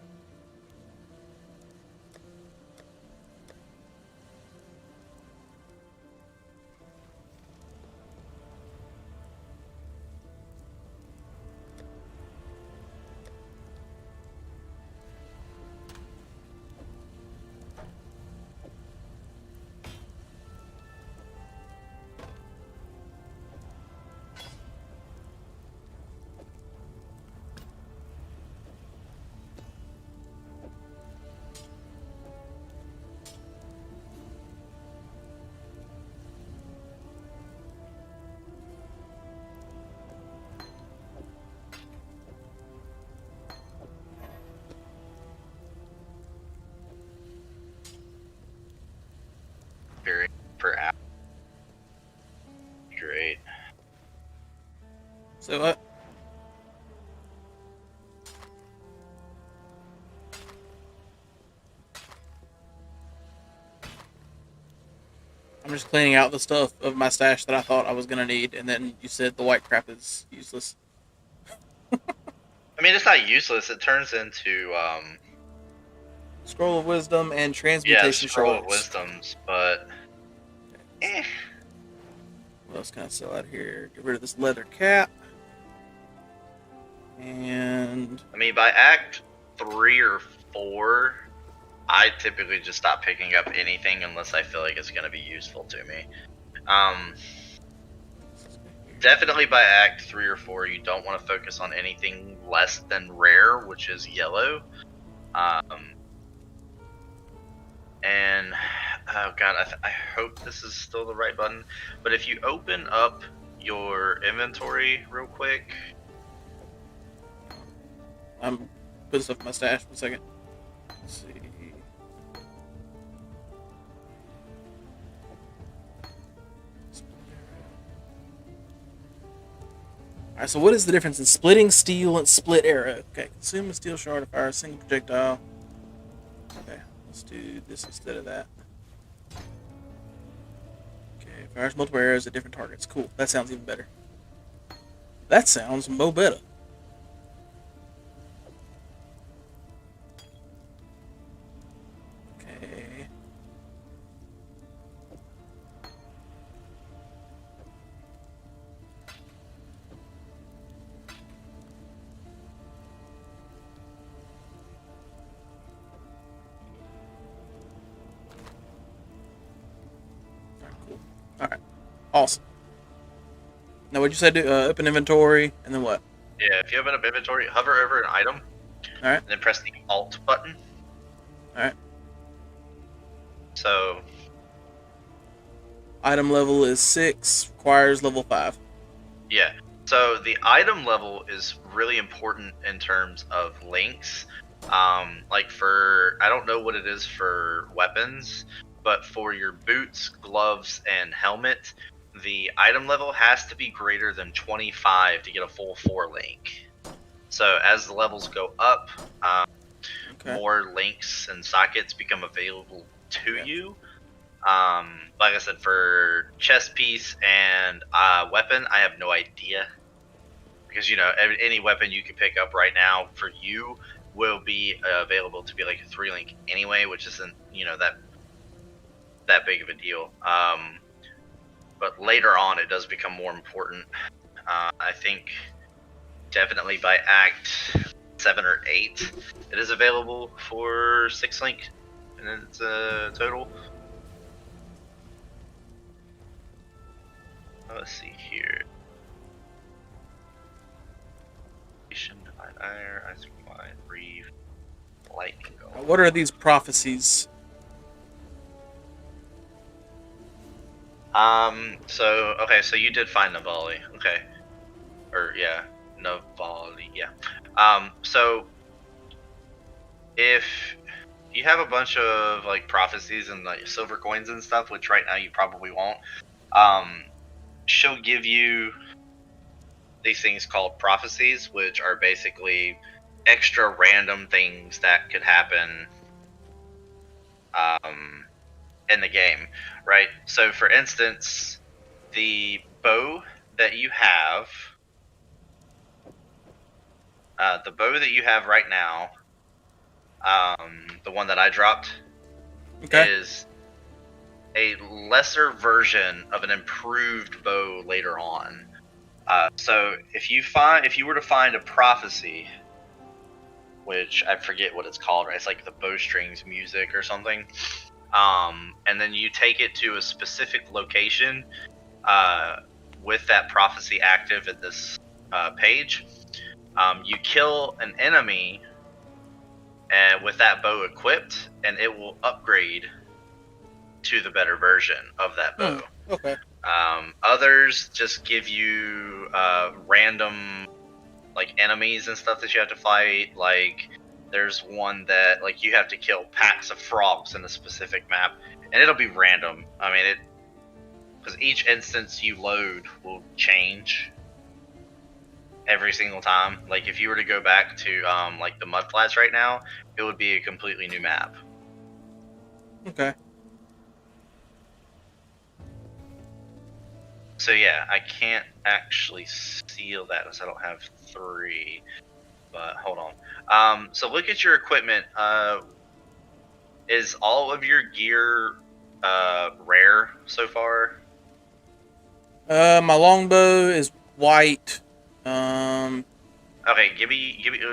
Very per app. Great. So what? I'm just cleaning out the stuff of my stash that I thought I was gonna need, and then you said the white crap is useless. I mean, it's not useless. It turns into Scroll of Wisdom and Transmutation scroll of Shards. wisdoms, but What else can I sell out here? Get rid of this leather cap. And I mean, by Act 3 or 4, I typically just stop picking up anything unless I feel like it's going to be useful to me. Definitely by Act 3 or 4, you don't want to focus on anything less than rare, which is yellow. And, oh god, I hope this is still the right button. But if you open up your inventory real quick. I'm putting stuff in my stash for a second. Let's see. Alright, so what is the difference in splitting steel and split arrow? Okay, consume a steel shard to fire a single projectile. Okay, let's do this instead of that. Okay, fires multiple arrows at different targets. Cool, that sounds even better. That sounds mo better. Okay. Cool. Alright. Awesome. Now, what'd you say? Do open inventory, and then what? Yeah, if you open up inventory, hover over an item, Alright. and then press the Alt button. Alright. So, Item level is 6, requires level 5. yeah. So the item level is really important in terms of links. Like for, I don't know what it is for weapons, but for your boots, gloves, and helmet, the item level has to be greater than 25 to get a full 4 link. So as the levels go up, Okay. more links and sockets become available to Gotcha. you. Like I said, for chest piece and weapon, I have no idea, because any weapon you can pick up right now for you will be available to be like a 3 link anyway, which isn't that big of a deal. But later on, it does become more important. I think definitely by Act 7 or 8, it is available for 6 link, and it's a total. Let's see here. Iron, ice wine, reef, lightning gold. What are these prophecies? So you did find Navali. Okay. Or yeah, Navali, yeah. So if you have a bunch of like prophecies and like silver coins and stuff, which right now you probably won't, she'll give you these things called prophecies, which are basically extra random things that could happen in the game, right? So for instance, the bow that you have, right now, the one that I dropped, Okay. is a lesser version of an improved bow later on. So if you were to find a prophecy, which I forget what it's called, right? It's like the bowstrings music or something. And then you take it to a specific location with that prophecy active at this page. You kill an enemy with that bow equipped, and it will upgrade to the better version of that bow. Okay. Others just give you random like enemies and stuff that you have to fight. Like there's one that like you have to kill packs of frogs in a specific map, and it'll be random. I mean, because each instance you load will change every single time. Like if you were to go back to like the mud flats right now, it would be a completely new map. Okay. So yeah, I can't actually seal that because I don't have 3. But hold on. So look at your equipment. Is all of your gear rare so far? My longbow is white. Okay,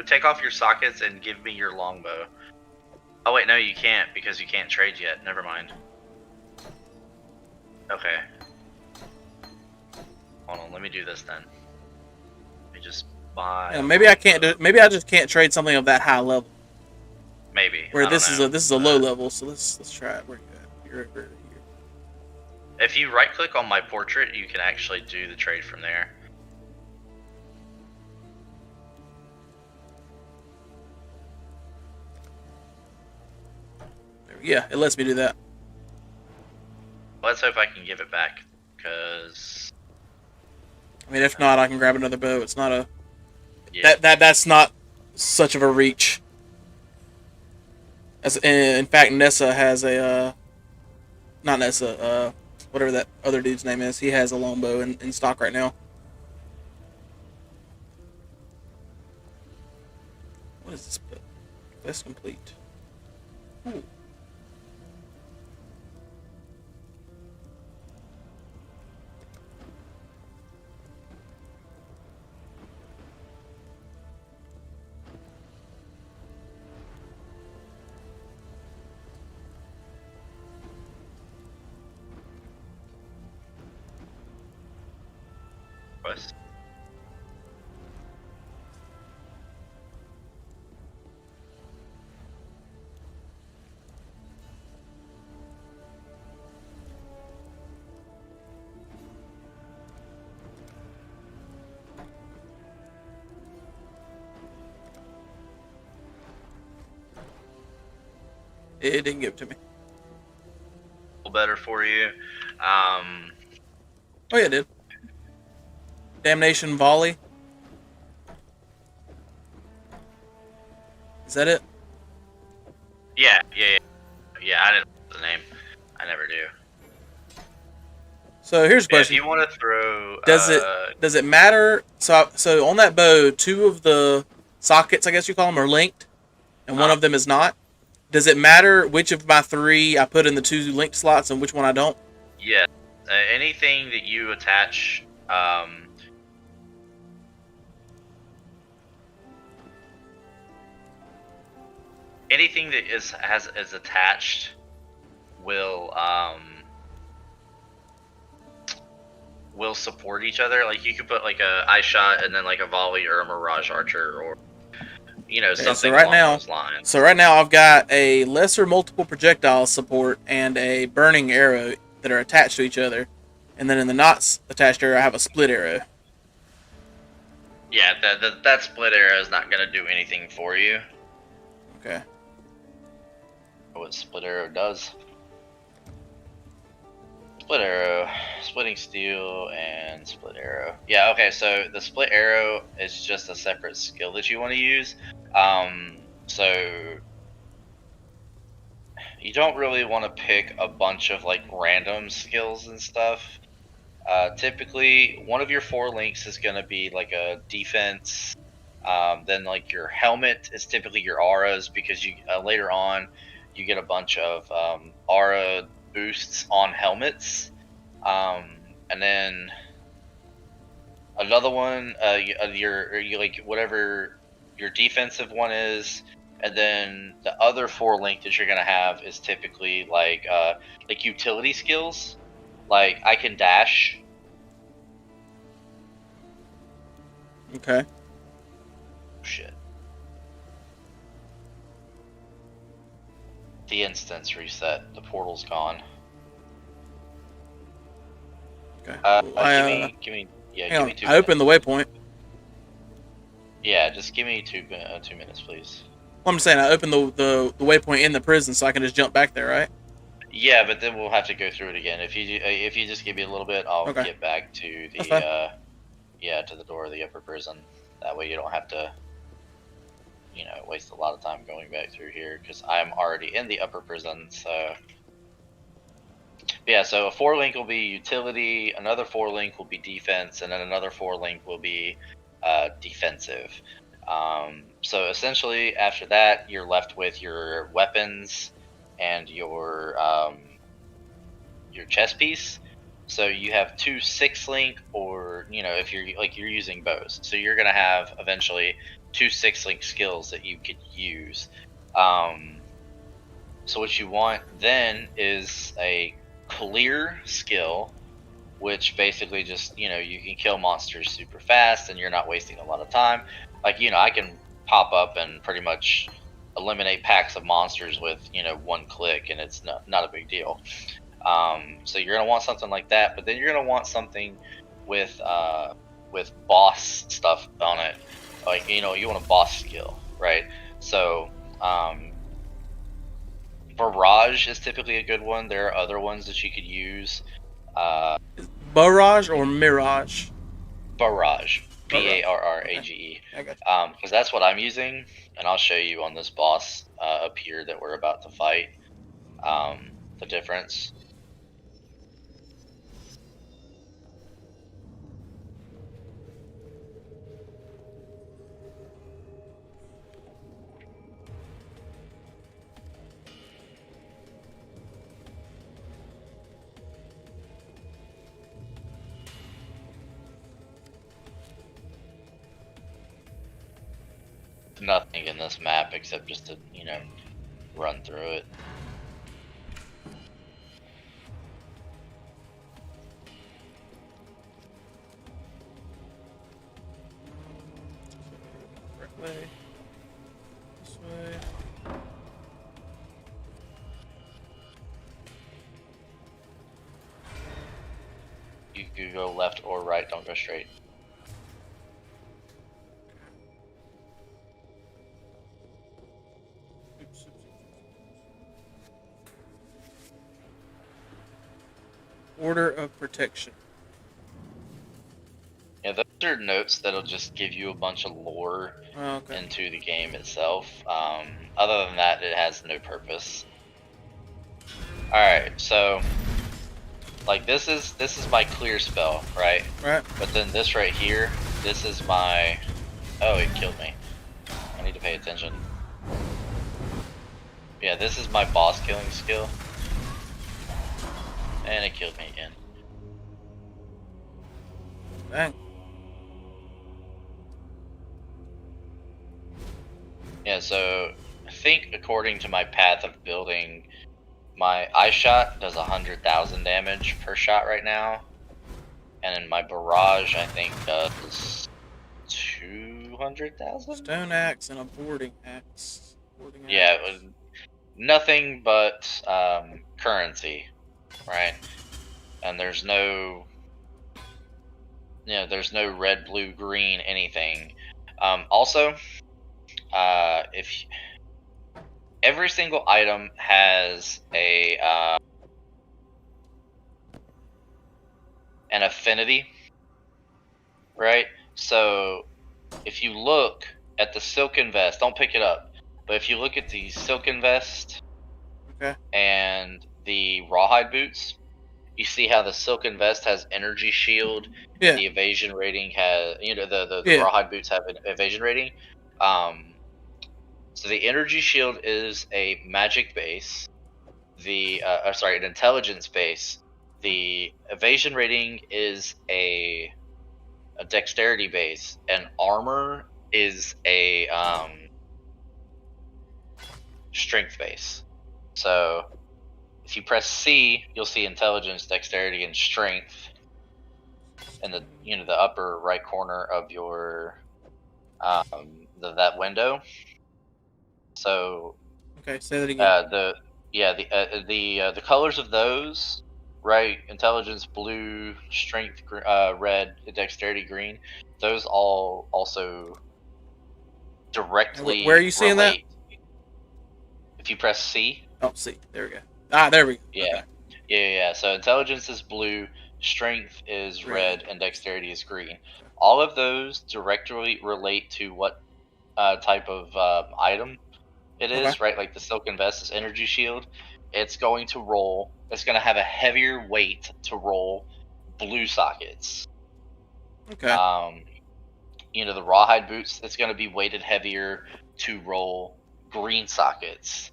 take off your sockets and give me your longbow. Oh wait, no, you can't because you can't trade yet. Never mind. Okay. Hold on, let me do this then. Let me just buy. Yeah, maybe I can't do. Maybe I just can't trade something of that high level. Maybe. Where I this don't is know, this is a low level, so let's try it. Where you at? You're over here. If you right click on my portrait, you can actually do the trade from there. Yeah, it lets me do that. Let's hope I can give it back, because I mean, if not, I can grab another bow. It's not a yeah. that's not such of a reach. As in fact, Nessa has a not Nessa, whatever that other dude's name is. He has a longbow in stock right now. What is this bow? Quest complete. Ooh. Quest. It didn't give it to me. Better for you. Oh yeah, it did. Damnation Volley. Is that it? Yeah. I didn't know the name. I never do. So here's a Yeah, if question. you want to throw, Does it matter? So on that bow, two of the sockets, I guess you call them, are linked, and one of them is not. Does it matter which of my three I put in the two linked slots and which one I don't? yeah, anything that you attach, anything that is attached will support each other. Like you could put like a eye shot and then like a volley or a mirage archer or something along those lines. So right now I've got a lesser multiple projectile support and a burning arrow that are attached to each other, and then in the not attached arrow I have a split arrow. Yeah, that split arrow is not going to do anything for you. Okay. What split arrow does? Split arrow, splitting steel, and split arrow. Yeah, okay, so the split arrow is just a separate skill that you want to use. So you don't really want to pick a bunch of like random skills and stuff. Typically, one of your 4 links is going to be like a defense. Then like your helmet is typically your auras because you later on you get a bunch of aura boosts on helmets. And then another one, you like whatever your defensive one is, and then the other 4 link that you're gonna have is typically like utility skills. Like I can dash. Okay. Shit. The instance reset. The portal's gone. Okay. Give me 2 I minutes. opened the waypoint. Yeah, just give me 2 minutes, please. Well, I'm just saying I opened the waypoint in the prison, so I can just jump back there, right? Yeah, but then we'll have to go through it again. If you just give me a little bit, I'll get back to the to the door of the upper prison. That way you don't have to waste a lot of time going back through here because I'm already in the upper prison. So yeah, so a 4 link will be utility, another 4 link will be defense, and then another 4 link will be defensive. So essentially, after that, you're left with your weapons and your chest piece. So you have 2 6 link, or if you're using bows, so you're gonna have eventually 2 6 link skills that you could use. So what you want then is a clear skill, which basically just you can kill monsters super fast and you're not wasting a lot of time. Like I can pop up and pretty much eliminate packs of monsters with 1 click, and it's not a big deal. So you're gonna want something like that, but then you're gonna want something with boss stuff on it. Like you want a boss skill, right? So Barrage is typically a good one. There are other ones that you could use. Barrage or Mirage? Barrage. Barrage. I got you. Because that's what I'm using, and I'll show you on this boss up here that we're about to fight the difference. Nothing in this map except just to run through it. Right way. This way. You could go left or right, don't go straight. Order of Protection. Yeah, those are notes that'll just give you a bunch of lore Okay. into the game itself. Other than that, it has no purpose. All right, so like this is my clear spell, right? Right. But then this right here, this is my. Oh, it killed me. I need to pay attention. Yeah, this is my boss killing skill, and it killed me again. Dang. Yeah, so I think according to my path of building, my eye shot does 100,000 damage per shot right now, and then my barrage I think does 200,000. Stone axe and a boarding axe. Yeah, it was nothing but currency, right? And there's no, there's no red, blue, green, anything. Also, if every single item has an affinity, right? So if you look at the silken vest, don't pick it up, but if you look at the silken vest, okay, and the rawhide boots, you see how the silken vest has energy shield. yeah. The evasion rating has, the Yeah. rawhide boots have an evasion rating. So the energy shield is a magic base. An intelligence base. The evasion rating is a dexterity base, and armor is a strength base. So if you press C, you'll see intelligence, dexterity, and strength in the upper right corner of your that window. So okay, say that again. The colors of those, right? Intelligence blue, strength red, dexterity green. Those all also directly where are you seeing relate. If you press C. Oh, C. There we go. Ah, there we go. Yeah. Okay. Yeah. So intelligence is blue, strength is red, and dexterity is green. All of those directly relate to what type of item it is, Okay. right? Like the silken vest is energy shield. It's going to have a heavier weight to roll blue sockets. Okay. The rawhide boots, it's going to be weighted heavier to roll green sockets.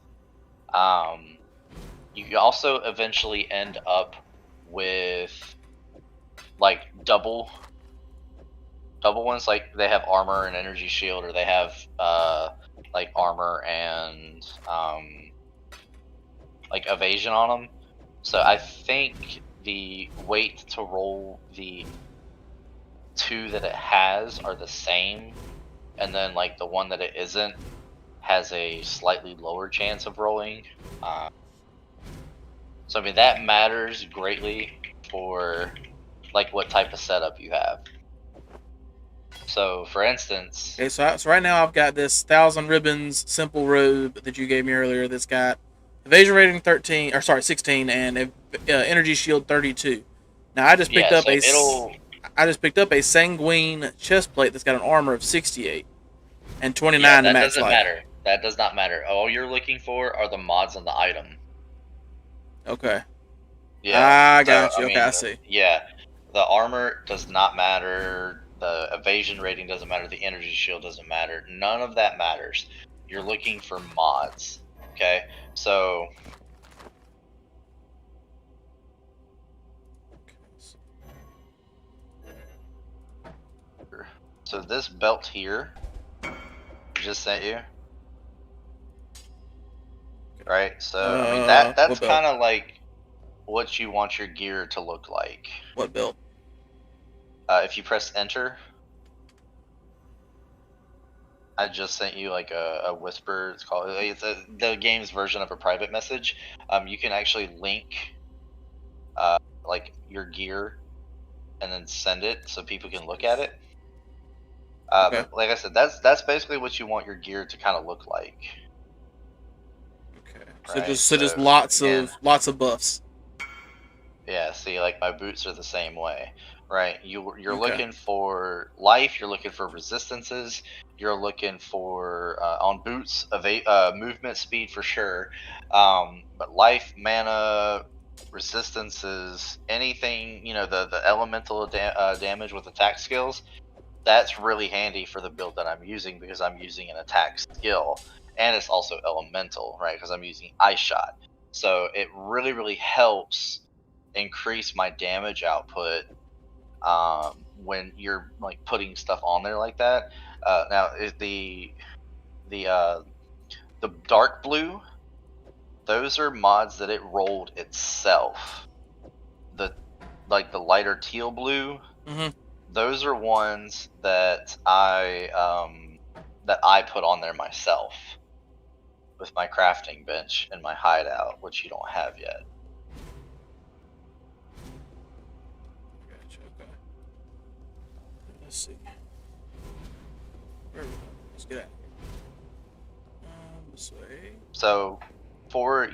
You also eventually end up with like double ones, like they have armor and energy shield, or they have like armor and like evasion on them. So I think the weight to roll the two that it has are the same, and then like the one that it isn't has a slightly lower chance of rolling. So I mean that matters greatly for like what type of setup you have. So for instance, okay, so right now I've got this 1,000 ribbons simple robe that you gave me earlier. That's got evasion rating 16, and energy shield 32. Now I just picked up a sanguine chest plate that's got an armor of 68 and 29 to max life. Matter. That does not matter. All you're looking for are the mods on the item. Okay. Yeah. I got you. Okay, I see. Yeah. The armor does not matter. The evasion rating doesn't matter. The energy shield doesn't matter. None of that matters. You're looking for mods. Okay? So this belt here just sent you. Right? So I mean that's kind of like what you want your gear to look like. What belt? If you press enter, I just sent you like a whisper. It's the game's version of a private message. You can actually link like your gear and then send it so people can look at it. Okay. But like I said, that's basically what you want your gear to kind of look like. Okay. Right? So just lots of buffs. Yeah, see, like my boots are the same way, right? You're Okay. looking for life, you're looking for resistances, you're looking for on boots movement speed for sure, but life, mana, resistances, anything the elemental damage with attack skills. That's really handy for the build that I'm using because I'm using an attack skill and it's also elemental, right? Because I'm using ice shot. So it really helps increase my damage output when you're like putting stuff on there like that. Now the uh, the dark blue, those are mods that it rolled itself. The like the lighter teal blue, Mhm. those are ones that I put on there myself with my crafting bench and my hideout, which you don't have yet. Gotcha. Okay. Let's see. Where are we going? Let's get out of here. This way. So for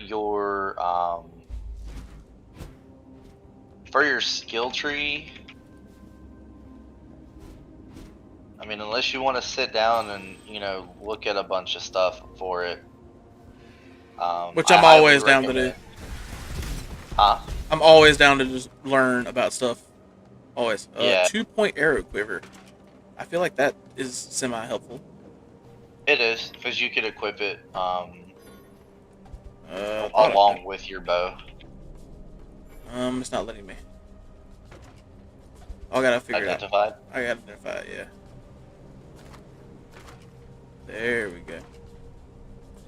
your skill tree, I mean, unless you want to sit down and look at a bunch of stuff for it, Which I I'm highly always down to do. recommend. Huh? I'm always down to just learn about stuff. Always. Yeah, 2-point arrow quiver. I feel like that is semi helpful. it is because you could equip it Thought I could. along with your bow. It's not letting me. Oh, I gotta figure it out. Identified. I gotta identify it, yeah. There we go.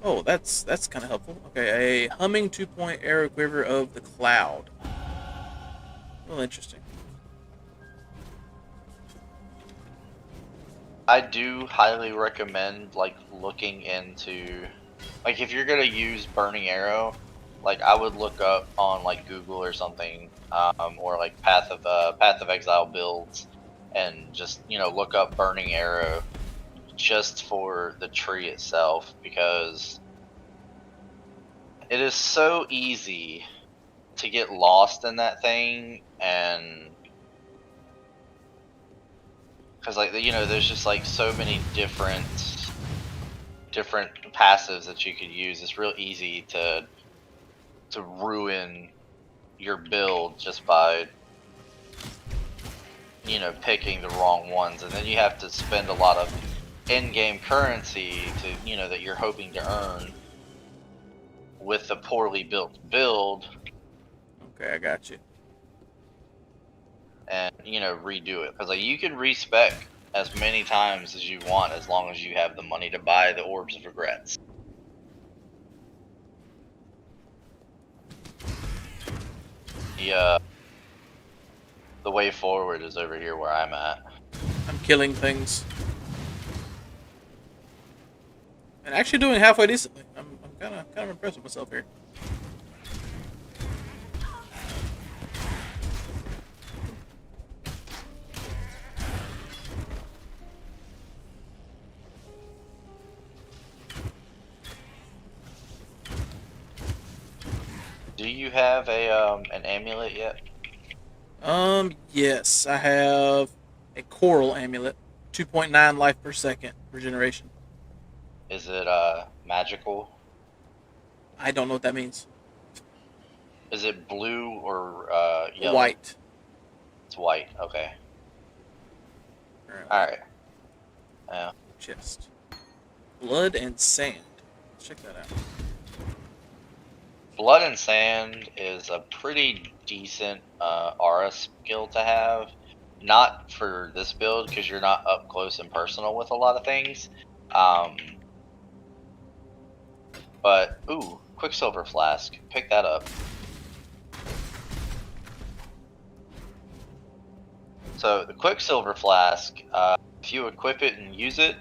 Oh, that's kind of helpful. Okay, a humming 2-point arrow quiver of the cloud. Well, interesting. I do highly recommend like looking into like if you're gonna use burning arrow, like I would look up on like Google or something, or like Path of Exile builds, and just look up burning arrow just for the tree itself because it is so easy to get lost in that thing and because like there's just like so many different passives that you could use. It's real easy to ruin your build just by picking the wrong ones, and then you have to spend a lot of in-game currency to that you're hoping to earn with the poorly built build Okay, I got you. and redo it because like you can respec as many times as you want as long as you have the money to buy the orbs of regrets. The the way forward is over here where I'm at. I'm killing things. And actually doing halfway decently. I'm kind of impressed with myself here. Do you have a an amulet yet? Yes, I have a coral amulet, 2.9 life per second regeneration. Is it magical? I don't know what that means. Is it blue or yellow? White. It's white. Okay. Apparently. All right. Yeah. Chest. Blood and sand. Let's check that out. Blood and Sand is a pretty decent aura skill to have. Not for this build because you're not up close and personal with a lot of things. But ooh, Quicksilver Flask. Pick that up. So the Quicksilver Flask, if you equip it and use it,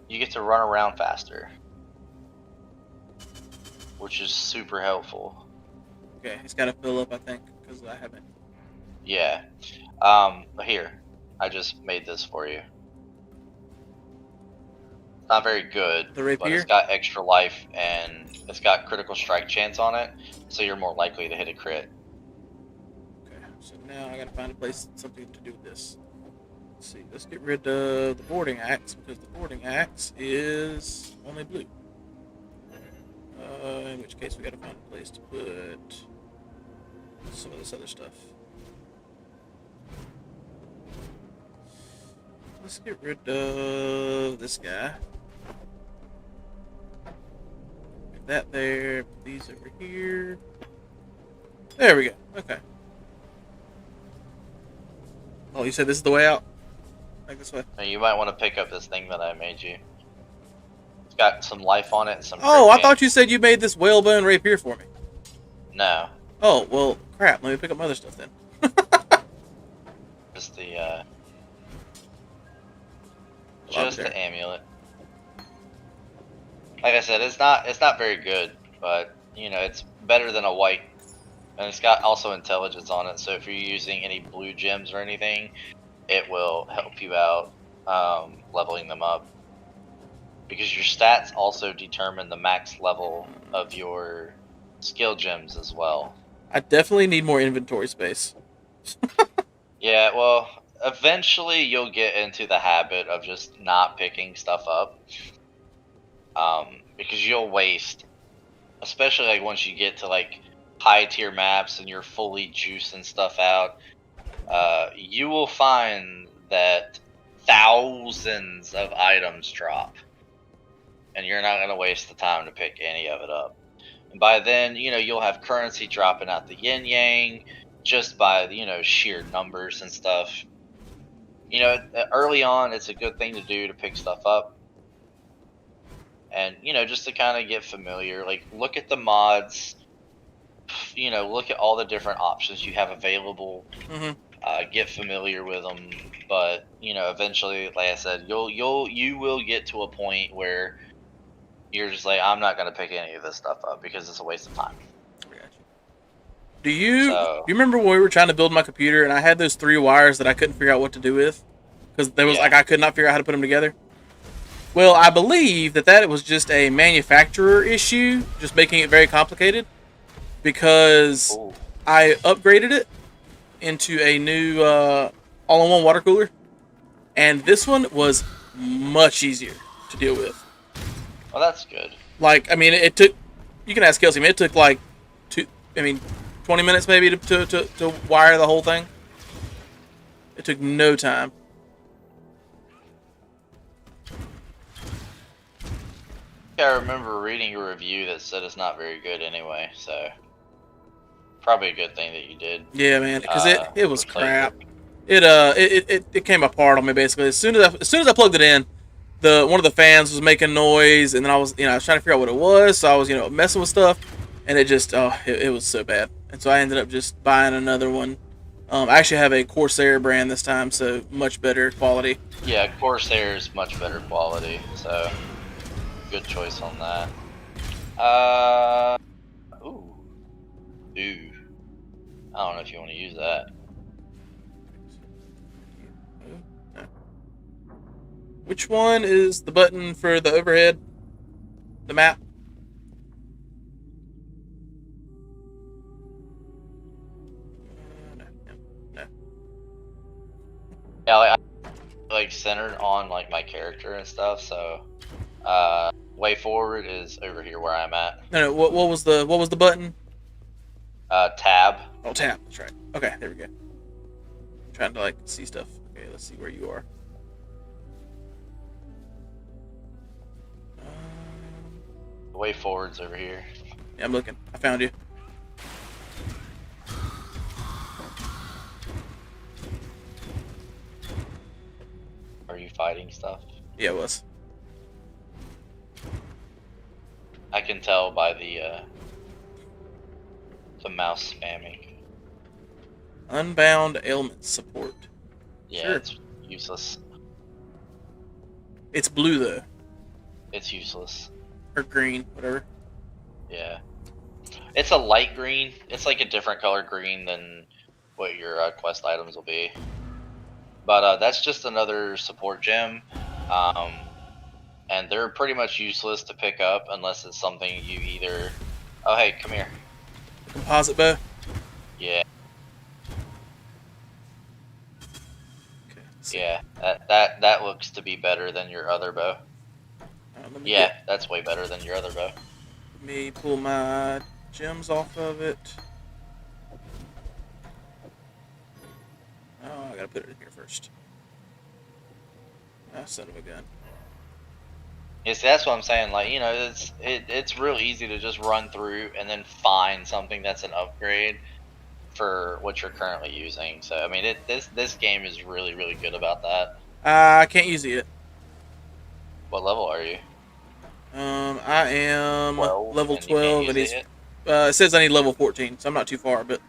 you get to run around faster, which is super helpful. Okay, it's got to fill up, I think, because I haven't. Yeah. Here, I just made this for you. Not very good, The but rapier? it's got extra life and it's got critical strike chance on it, so you're more likely to hit a crit. Okay. So now I gotta find a place, something to do with this. Let's see. Let's get rid of the boarding axe because the boarding axe is only blue. In which case we gotta find a place to put some of this other stuff. Let's get rid of this guy. Put that there. Put these over here. There we go. Okay. Oh, you said this is the way out? Like this way? You might want to pick up this thing that I made you. It's got some life on it and some... Oh, I thought you said you made this whalebone rapier for me. No. Oh, well, crap. Let me pick up my other stuff then. Just the, just the amulet. Like I said, it's not very good, but, you know, it's better than a white. And it's got also intelligence on it, so if you're using any blue gems or anything, it will help you out leveling them up. Because your stats also determine the max level of your skill gems as well. I definitely need more inventory space. Yeah, well, eventually you'll get into the habit of just not picking stuff up. Because you'll waste, especially like once you get to like high tier maps and you're fully juicing stuff out, you will find that thousands of items drop. And you're not going to waste the time to pick any of it up. And by then, you know, you'll have currency dropping out the yin yang just by, you know, sheer numbers and stuff. You know, early on, it's a good thing to do to pick stuff up. And, you know, just to kind of get familiar, like, look at the mods, you know, look at all the different options you have available, get familiar with them. But, you know, eventually, like I said, you will get to a point where you're just like, I'm not going to pick any of this stuff up because it's a waste of time. Do you remember when we were trying to build my computer and I had those 3 wires that I couldn't figure out what to do with? Because there was like, I could not figure out how to put them together. Well, I believe that was just a manufacturer issue, just making it very complicated. Because I upgraded it into a new all-in-one water cooler. And this one was much easier to deal with. Well, that's good. Like, I mean, it took, you can ask Kelsey, I mean, it took like 20 minutes maybe to wire the whole thing. It took no time. I remember reading a review that said it's not very good anyway, so probably a good thing that you did. Yeah, man, because it was crap. It came apart on me basically. As soon as I plugged it in, one of the fans was making noise, and then I was trying to figure out what it was, so I was messing with stuff, and it just it was so bad, and so I ended up just buying another one. I actually have a Corsair brand this time, so much better quality. Yeah, Corsair is much better quality, so good choice on that. Ooh. I don't know if you want to use that. Which one is the button for the overhead? The map? No. Yeah, like centered on like my character and stuff, so way forward is over here where I'm at. No, what was the button? Tab. Oh, tab. That's right. Okay, there we go. I'm trying to like see stuff. Okay, let's see where you are. The way forward's over here. Yeah, I'm looking. I found you. Are you fighting stuff? Yeah, it was. I can tell by the mouse spamming. Unbound ailment support. Yeah, sure. It's useless. It's blue though. It's useless. Or green, whatever. Yeah. It's a light green. It's like a different color green than what your quest items will be. But that's just another support gem. And they're pretty much useless to pick up unless it's something you either... Oh, hey, come here. Composite bow? Yeah. Yeah, that looks to be better than your other bow. Let me Yeah, that's way better than your other bow. let me pull my gems off of it. Oh, I gotta put it in here first. Ah, son of a gun. Yes, that's what I'm saying. Like, you know, it's real easy to just run through and then find something that's an upgrade for what you're currently using. So I mean, this game is really good about that. I can't use it yet. What level are you? I am 12, level and you can't 12, and use it he's. yet. It says I need level 14, so I'm not too far, but.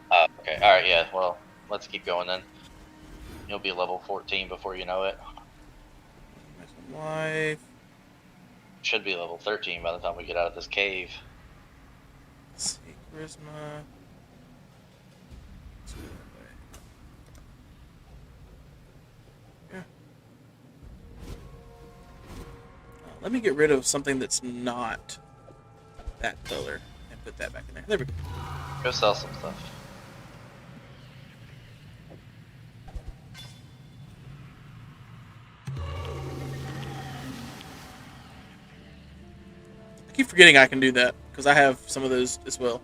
Okay, all right, yeah. Well, let's keep going then. You'll be level 14 before you know it. Some life. Should be level 13 by the time we get out of this cave. Let's see, charisma. Let's go that way. Yeah. Let me get rid of something that's not that color and put that back in there. There we go. Go sell some stuff. I keep forgetting I can do that because I have some of those as well.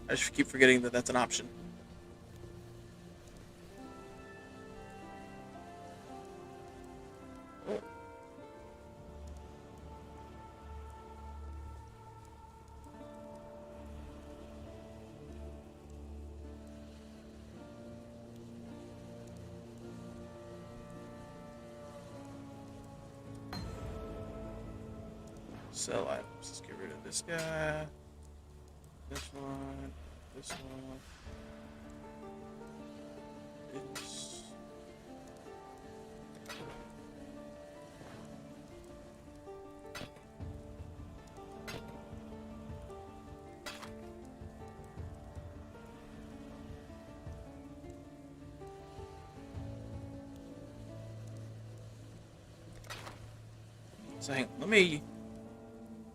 I just keep forgetting that that's an option. Sell items. Let's get rid of this guy. This one. This one. This. So hang on, let me.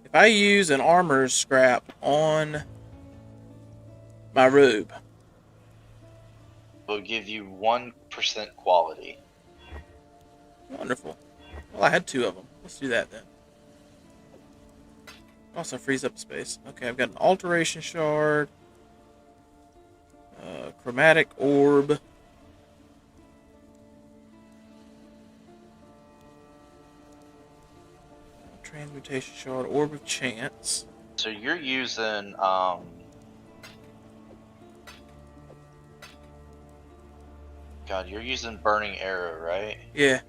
If I use an armor scrap on my robe, Will give you 1% quality. wonderful. Well, I had 2 of them. Let's do that then. Also frees up space. Okay, I've got an alteration shard, chromatic orb, transmutation shard, orb of chance. So you're using God, you're using burning arrow, right? Yeah.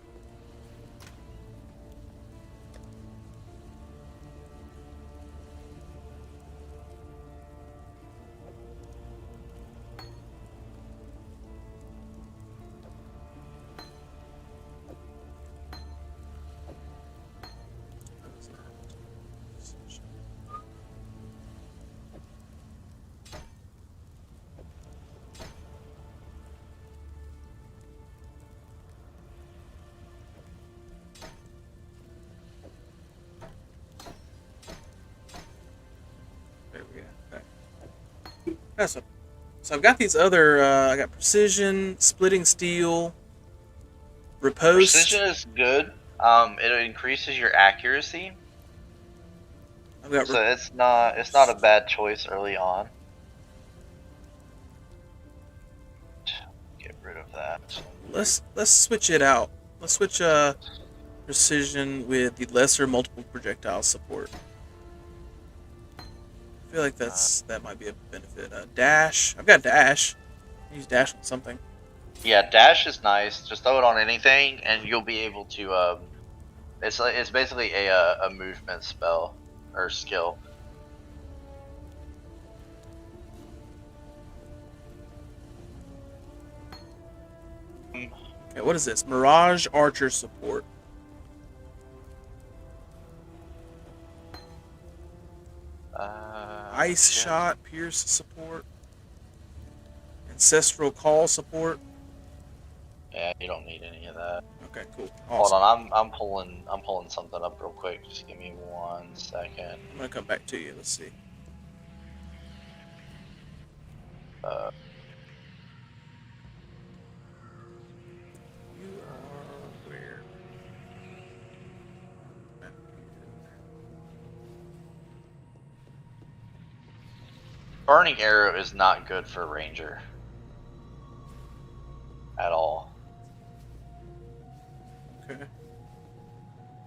There we go. Okay. That's a, so I've got these other. I got precision, splitting steel, riposte. Precision is good. It increases your accuracy, I've got. so it's not a bad choice early on. Get rid of that. Let's switch it out. Let's switch precision with the lesser multiple projectile support. I feel like that might be a benefit. Dash. I've got dash. Use dash on something. Yeah, dash is nice. Just throw it on anything, and you'll be able to. It's basically a movement spell or skill. Okay, what is this? Mirage Archer support. Ice Yeah. Shot Pierce support. Ancestral Call support. Yeah, you don't need any of that. Okay, cool. Hold Awesome. on, I'm pulling something up real quick. Just give me 1 second. I'm gonna come back to you. Let's see. Uh, You are Burning arrow is not good for ranger at all. Okay.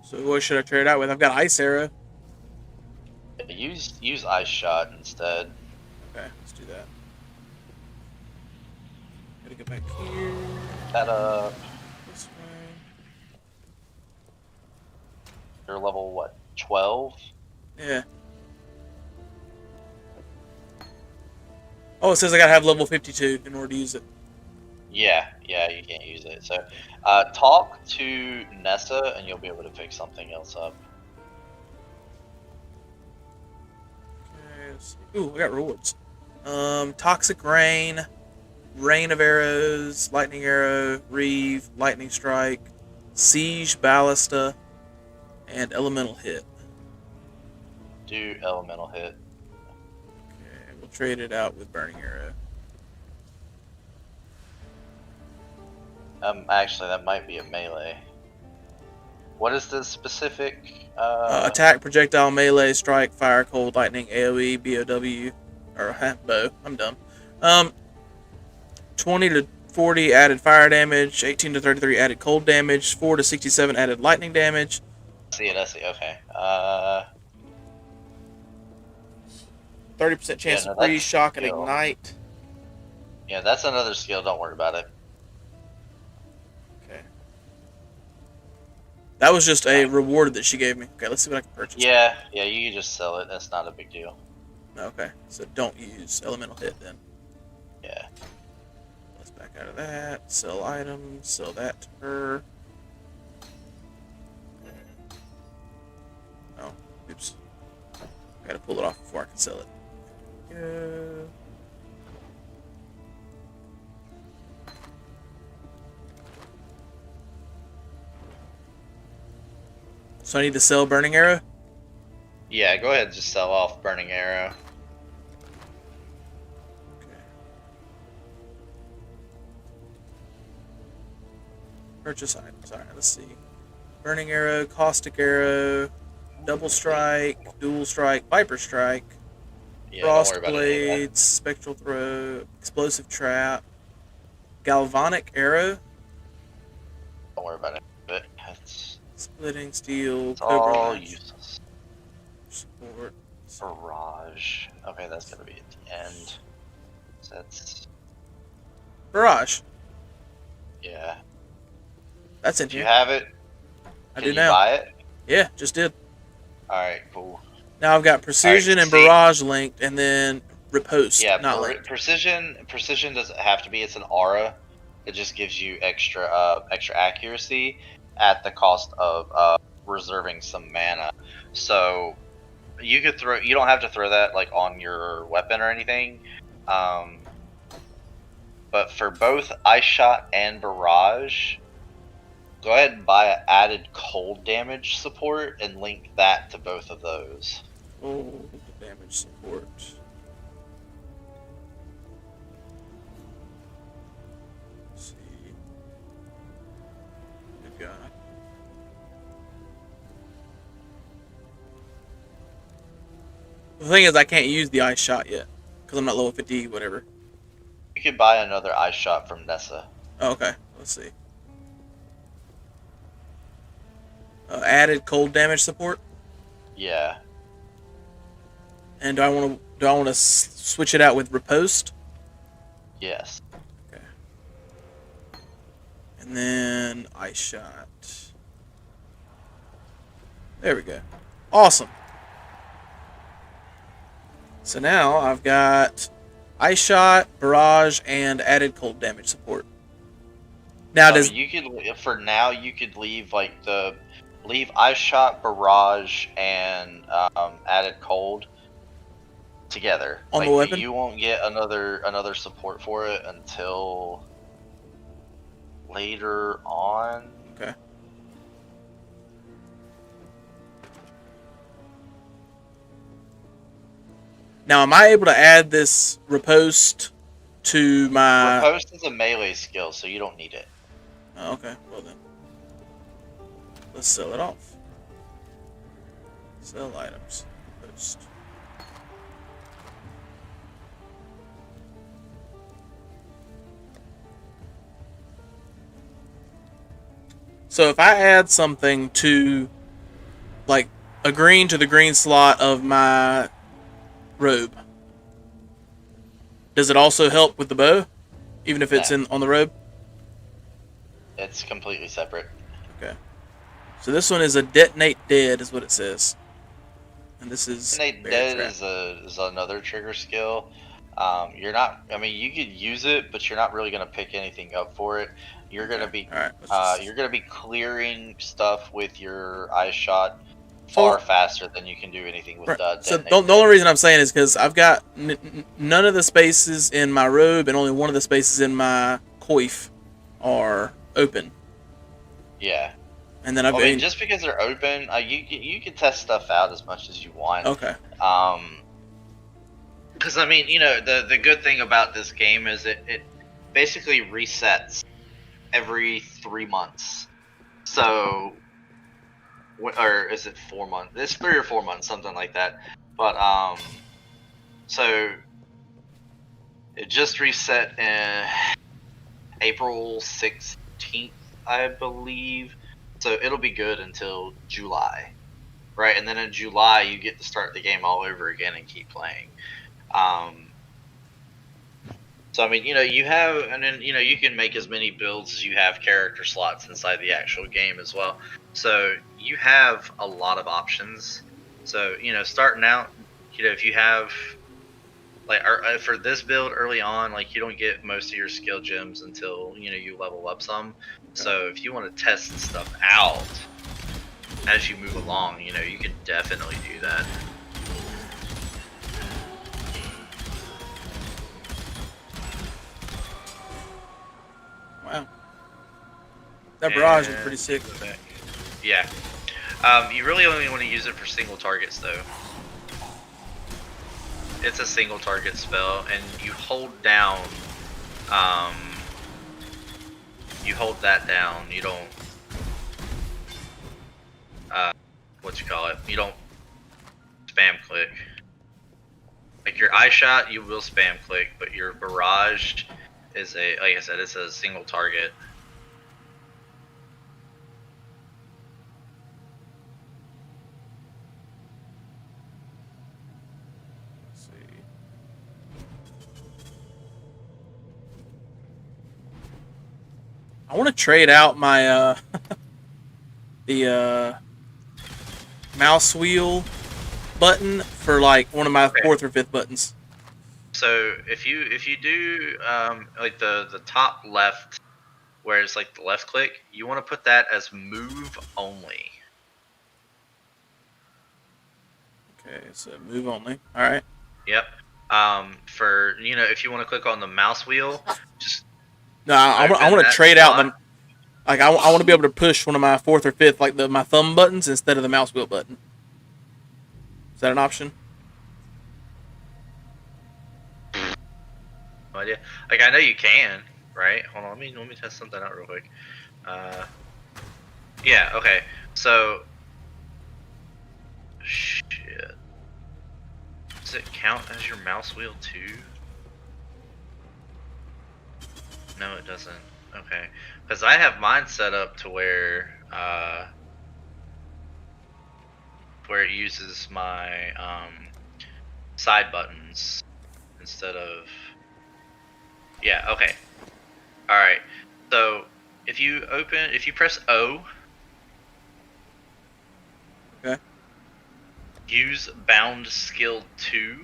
So what should I trade out with? I've got ice arrow. Use ice shot instead. Okay, let's do that. Gotta go back here. That up. This way. You're level what? 12? Yeah. Oh, it says I gotta have level 52 in order to use it. Yeah, you can't use it. So, talk to Nessa, and you'll be able to pick something else up. Okay, let's see. Ooh, I got rewards. Toxic Rain, Rain of Arrows, Lightning Arrow, Reeve, Lightning Strike, Siege, Ballista, and Elemental Hit. Do elemental hit. Okay, we'll trade it out with Burning Arrow. Actually, that might be a melee. What is the specific? Attack, projectile, melee, strike, fire, cold, lightning, AoE, BOW, or bow. I'm dumb. 20 to 40 added fire damage, 18 to 33 added cold damage, 4 to 67 added lightning damage. I see. Okay. 30% chance Yeah, to no, freeze, that's shock, and skill. ignite. Yeah, that's another skill. Don't worry about it. Okay. That was just a reward that she gave me. Okay, let's see what I can purchase. Yeah, you can just sell it. That's not a big deal. Okay, so don't use elemental hit then. Yeah. Let's back out of that. Sell items. Sell that to her. Oh, oops. Gotta pull it off before I can sell it. Go. So I need to sell Burning Arrow? Yeah, go ahead and just sell off Burning Arrow. Okay. Purchase items. Alright, let's see. Burning Arrow, Caustic Arrow, Double Strike, Dual Strike, Viper Strike, Yeah, Frost don't worry about any of that. Blades, Spectral Throw, Explosive Trap, Galvanic Arrow, Don't worry about it. But it's Splitting Steel, all Cobra Lash, useless. Support. Barrage. Okay, that's gonna be at the end. So that's Barrage. yeah. That's in Do you here. have it? I Can do you now. buy it? Yeah, just did. All right, cool. Now I've got Precision and see. Barrage linked, and then Riposte Yeah, not linked. precision doesn't have to be. It's an aura. It just gives you extra accuracy at the cost of reserving some mana. So you could throw. You don't have to throw that like on your weapon or anything. But for both Ice Shot and Barrage, go ahead and buy an added cold damage support and link that to both of those. Oh, damage support. Let's see. Good guy. The thing is, I can't use the ice shot yet because I'm not level 50, whatever. You could buy another Ice Shot from Nessa. Oh, okay, let's see. Added cold damage support. Yeah. And do I want to switch it out with Riposte? Yes. Okay. And then Ice Shot. There we go. Awesome. So now I've got Ice Shot, Barrage, and added cold damage support. Now does You could for now you could leave leave Ice Shot, Barrage, and added cold together. On the weapon? You won't get another support for it until later on. Okay. Now, am I able to add this Riposte to my... Riposte is a melee skill, so you don't need it. Oh, okay, well then. Let's sell it off. Sell items. Riposte. So if I add something to like a green to the green slot of my robe, does it also help with the bow, even if it's No, in on the robe? it's completely separate. Okay. So this one is a detonate dead, is what it says, and this is Innate bear Dead trap. is another trigger skill. You're not. I mean, you could use it, but you're not really gonna pick anything up for it. You're Okay. gonna be All right. Let's just. you're gonna be clearing stuff with your eye shot So far faster than you can do anything with so Detonate the only Dead. reason I'm saying is because I've got none of the spaces in my robe and only one of the spaces in my coif are open, Yeah. and then I've I mean, been just because they're open, you can test stuff out as much as you want. okay. Because I mean, the good thing about this game is it basically resets every 3 months. So, or is it 4 months? It's 3 or 4 months, something like that. But so it just reset in April 16th, I believe. So it'll be good until July, right? And then in July, you get to start the game all over again and keep playing. Um, so I mean, you have, and then you can make as many builds as you have character slots inside the actual game as well. So you have a lot of options. So starting out, if you have like for this build early on, like you don't get most of your skill gems until you level up some. So if you want to test stuff out as you move along, you can definitely do that. Wow, that barrage is pretty sick. Yeah. You really only want to use it for single targets, though. It's a single target spell, and you hold down. You hold that down. You don't. What you call it? You don't spam click. Like your eye shot, you will spam click, but your barrage is like I said, it's a single target. I want to trade out my the mouse wheel button for like one of my fourth or fifth buttons. So if you do like the top left where it's like the left click, you want to put that as move only. Okay, so move only. All right. Yep. For if you want to click on the mouse wheel, just No, I want to trade out them. Like I want to be able to push one of my fourth or fifth, like my thumb buttons instead of the mouse wheel button. Is that an option? No idea. Like I know you can, right? Hold on, let me test something out real quick. Yeah. Okay. So, shit. Does it count as your mouse wheel too? No, it doesn't. Okay, because I have mine set up to where it uses my side buttons instead of. Yeah. Okay. All right. So if you press O. Okay. Use bound skill 2.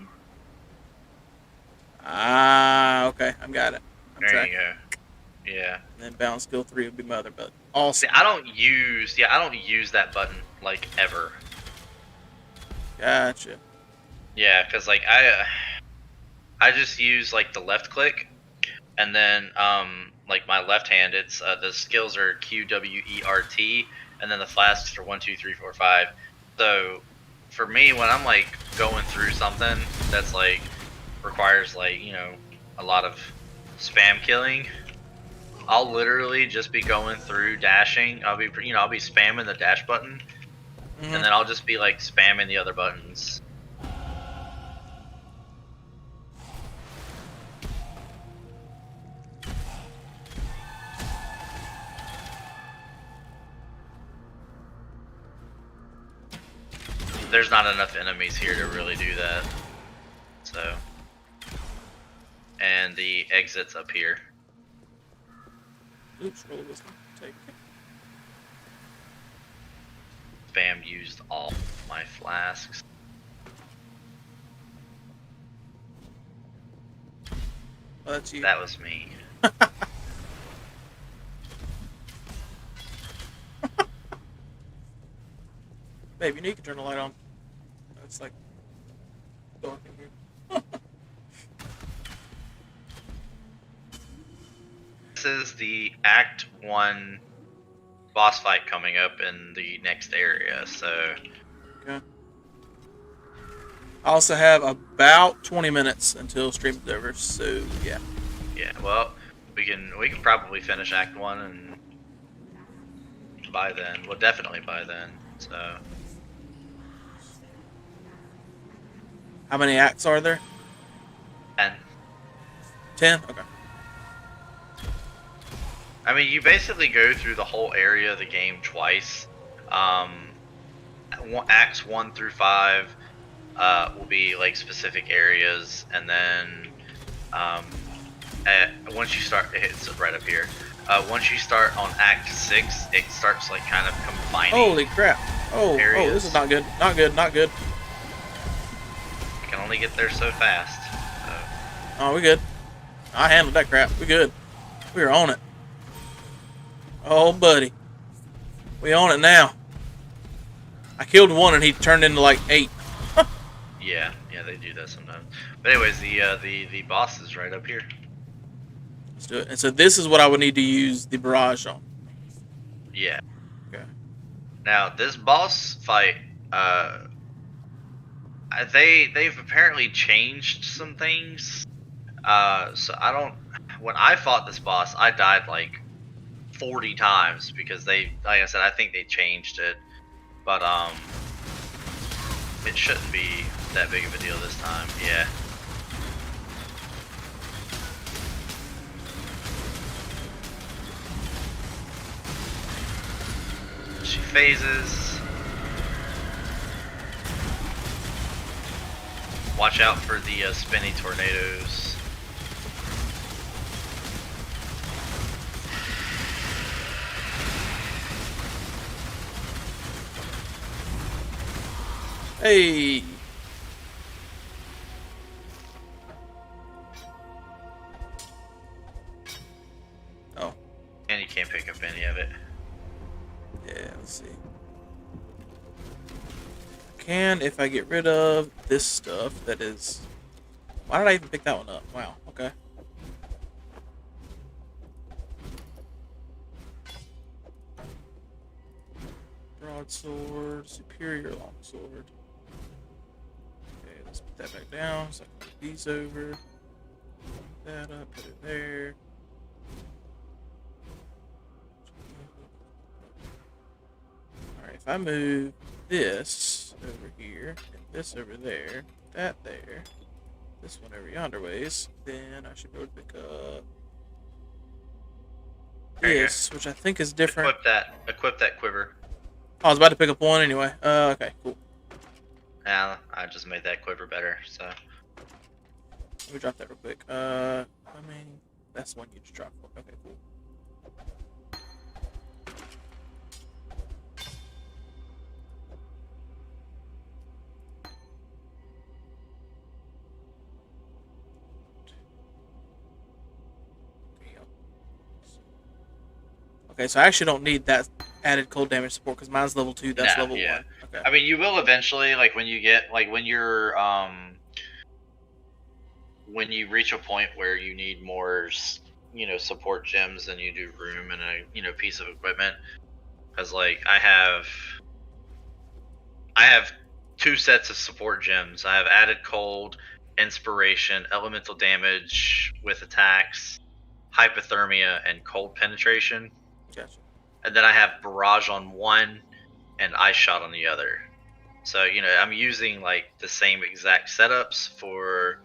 Ah, okay. I've got it. There you go. Yeah. And then bound skill 3 would be my other button. Awesome. See, I don't use that button like ever. Gotcha. Yeah, because like I just use like the left click, and then like my left hand, it's the skills are QWERT, and then the flasks are 1 2 3 4 5. So for me, when I'm like going through something that's like requires like a lot of spam killing, I'll literally just be going through dashing. I'll be spamming the dash button, and then I'll just be like spamming the other buttons. there's not enough enemies here to really do that. So, and the exit's up here. Oops, roll this one. Take it. Spam used all my flasks. Oh, that's you. That was me. Babe, you need to turn the light on. It's like dark in here. This is the Act 1 boss fight coming up in the next area, so... Okay. I also have about 20 minutes until stream's over, so yeah. Yeah, well, we can probably finish Act 1 and by then. Well, definitely by then, so... How many acts are there? 10. 10? Okay. I mean, you basically go through the whole area of the game twice. Acts 1 through 5 will be like specific areas, and then once you start, it's right up here. Once you start on Act 6, it starts like kind of combining. Holy crap! Oh, this is not good. Not good. Not good. I can only get there so fast. Oh, we good. I handled that crap. We good. We are on it. Oh, buddy. We on it now. I killed one and he turned into like 8. Yeah, they do that sometimes. But anyways, the boss is right up here. Let's do it. And so this is what I would need to use the barrage on. Yeah. Okay. Now this boss fight, they've apparently changed some things. So I don't. When I fought this boss, I died like 40 times because they, like I said, I think they changed it, but it shouldn't be that big of a deal this time. Yeah. She phases. Watch out for the spinny tornadoes. Hey. Oh. And you can't pick up any of it. Yeah, let's see. I can if I get rid of this stuff that is... Why did I even pick that one up? Wow, okay. Broadsword, superior longsword. Okay, let's put that back down so I can put these over. Put that up, put it there. Alright, if I move this over here, and this over there, that there, this one over yonder ways, then I should be able to pick up this, which I think is different. Equip that quiver. Oh, I was about to pick up one anyway. Okay, cool. Yeah, I just made that quiver better, so. Let me drop that real quick. I mean, that's the one you just dropped. Okay, cool. Okay, so I actually don't need that added cold damage support because mine's level 2. That's level 1. Okay. I mean, you will eventually, like when you get, like when you're, when you reach a point where you need more, support gems than you do room and a, piece of equipment. Because like I have 2 sets of support gems. I have added cold, inspiration, elemental damage with attacks, hypothermia, and cold penetration. Gotcha. And then I have barrage on one and ice shot on the other. So, I'm using like the same exact setups for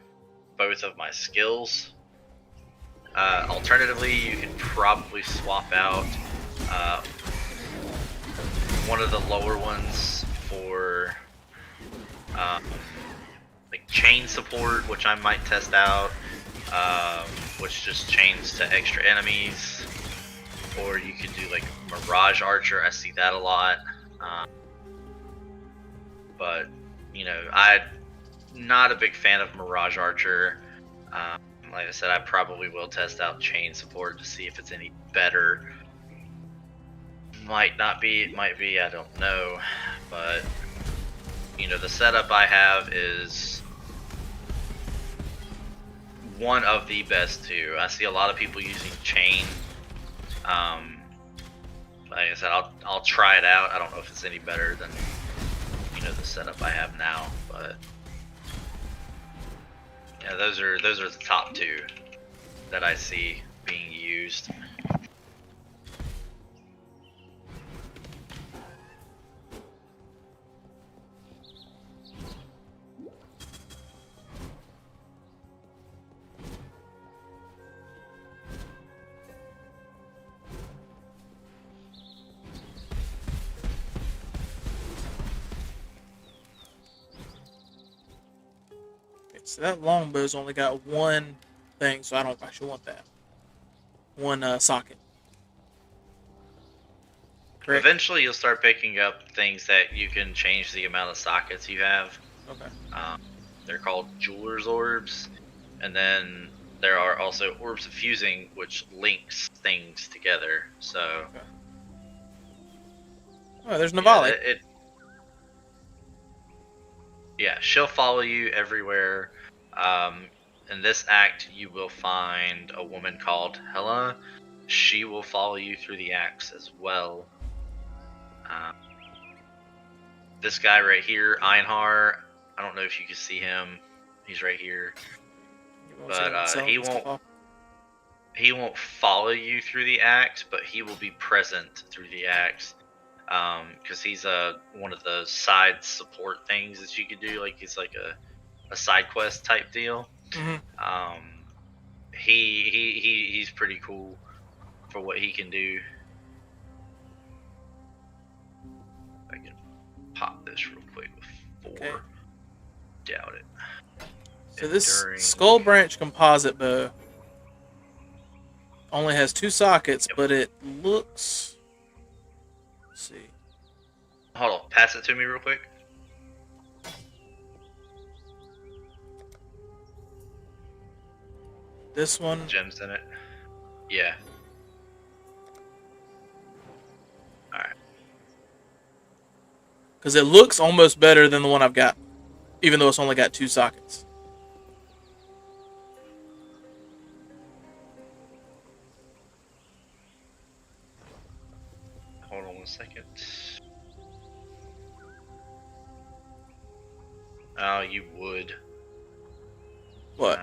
both of my skills. Alternatively, you can probably swap out one of the lower ones for Um, like chain support, which I might test out, which just chains to extra enemies. Or you could do like Mirage Archer. I see that a lot. But you know, I'm not a big fan of Mirage Archer. Like I said, I probably will test out chain support to see if it's any better. Might not be, it might be, I don't know. But you know, the setup I have is one of the best too. I see a lot of people using chain. Like I said, I'll try it out. I don't know if it's any better than, you know, the setup I have now, but yeah, those are the top two that I see being used. So that longbow's only got one thing, so I don't actually want that. One socket. Correct? Eventually, you'll start picking up things that you can change the amount of sockets you have. Okay. They're called Jeweler's Orbs, and then there are also Orbs of Fusing, which links things together. So, Okay. Oh, there's Navali. Yeah, she'll follow you everywhere. In this act, you will find a woman called Hela. She will follow you through the acts as well. This guy right here, Einhar, I don't know if you can see him. He's right here. But he won't follow you through the act, but he will be present through the acts. Because he's one of the side support things that you could do. Like he's like a side quest type deal. Mm-hmm. He's pretty cool for what he can do. I can pop this real quick before. Okay. Doubt it. So this Skull Branch composite bow only has 2 sockets, Yep. but it looks. Let's see. Hold on, pass it to me real quick. This one. Gems in it. Yeah. Alright. Because it looks almost better than the one I've got, even though it's only got 2 sockets. Hold on 1 second. Oh, you would. What?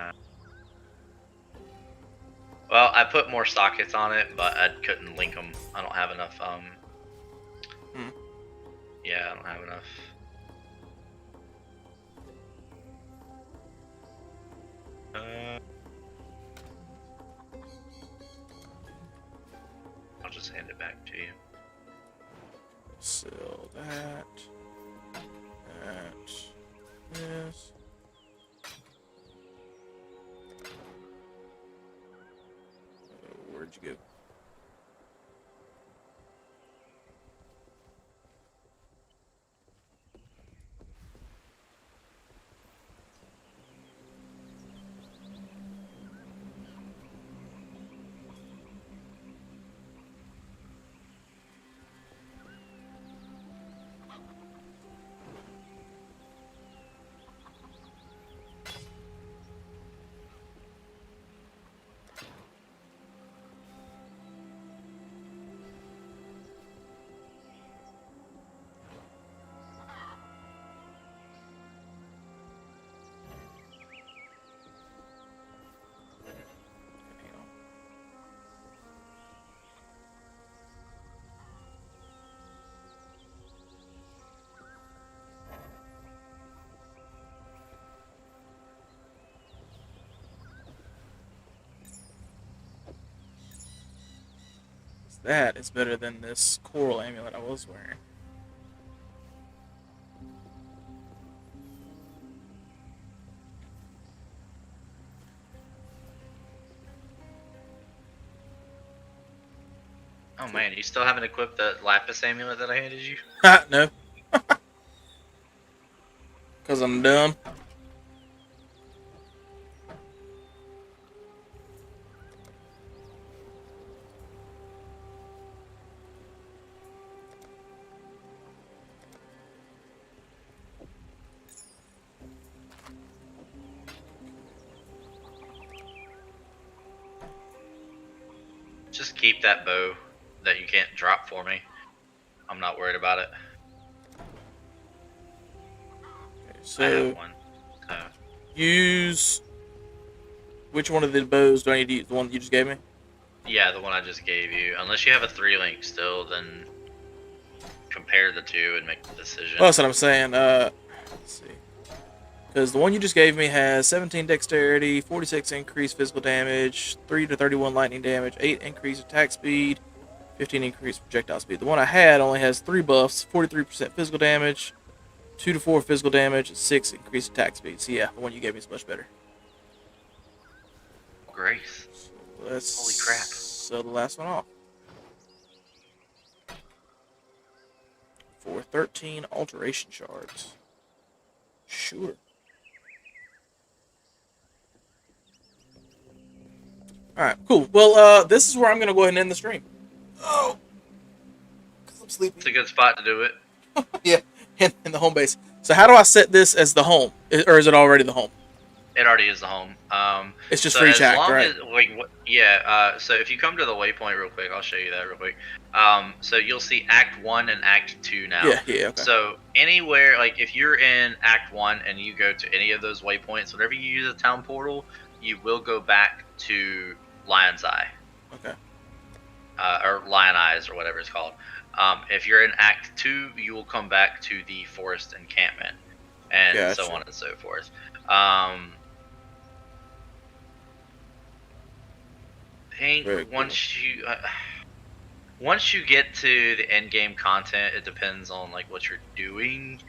Well, I put more sockets on it, but I couldn't link them. I don't have enough. Yeah, I don't have enough. I'll just hand it back to you. Sell that. This. Where'd you go? That is better than this coral amulet I was wearing. Oh man, you still haven't equipped that lapis amulet that I handed you? No. Because I'm dumb. Just keep that bow that you can't drop for me. I'm not worried about it. Okay, I so have one. So. use which one of the bows do I need to use? The one that you just gave me? Yeah, the one I just gave you. Unless you have a 3-link still, then compare the two and make the decision. Well, that's what I'm saying. Let's see. Because the one you just gave me has 17 dexterity, 46 increased physical damage, 3 to 31 lightning damage, 8 increased attack speed, 15 increased projectile speed. The one I had only has 3 buffs, 43% physical damage, 2 to 4 physical damage, and 6 increased attack speed. So yeah, the one you gave me is much better. Grace. So let's Holy crap. sell the last one off. For 13 alteration shards. Sure. Alright, cool. Well, this is where I'm going to go ahead and end the stream. Oh! Because I'm sleepy. It's a good spot to do it. Yeah, in the home base. So how do I set this as the home? Or is it already the home? It already is the home. It's just so for each as act, long right? as, like, so if you come to the waypoint real quick, I'll show you that real quick. So you'll see Act 1 and Act 2 now. Yeah, okay. So anywhere, like if you're in Act 1 and you go to any of those waypoints, whenever you use a town portal, you will go back to Lion's Eye. Okay. Or Lion Eyes, or whatever it's called. If you're in Act 2, you will come back to the forest encampment, and so on and so forth. I think once you get to the end game content, it depends on like what you're doing.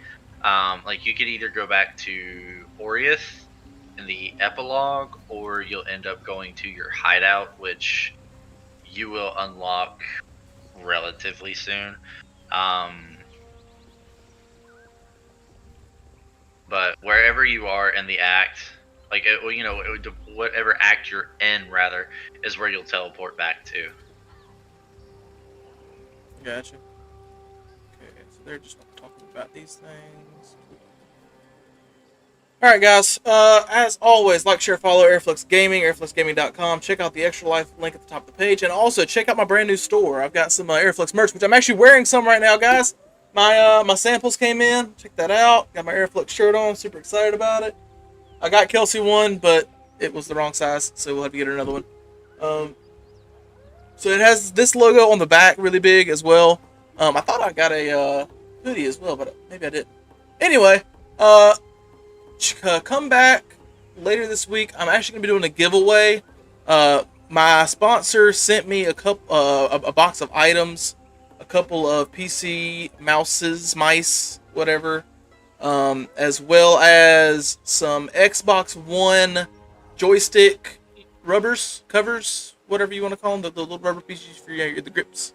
Like you could either go back to Oriath in the epilogue, or you'll end up going to your hideout, which you will unlock relatively soon. But wherever you are in the act, like whatever act you're in, rather, is where you'll teleport back to. Gotcha. Okay, so they're just talking about these things. Alright guys, as always, like, share, follow Airflux Gaming, airfluxgaming.com. Check out the Extra Life link at the top of the page, and also check out my brand new store. I've got some Airflux merch, which I'm actually wearing some right now, guys. My samples came in. Check that out. Got my Airflux shirt on. Super excited about it. I got Kelsey one, but it was the wrong size, so we'll have to get her another one. So it has this logo on the back really big as well. I thought I got a hoodie as well, but maybe I didn't. Anyway, come back later this week. I'm actually going to be doing a giveaway. My sponsor sent me a box of items, a couple of PC mice, whatever, as well as some Xbox One joystick covers, whatever you want to call them, the little rubber pieces for the grips.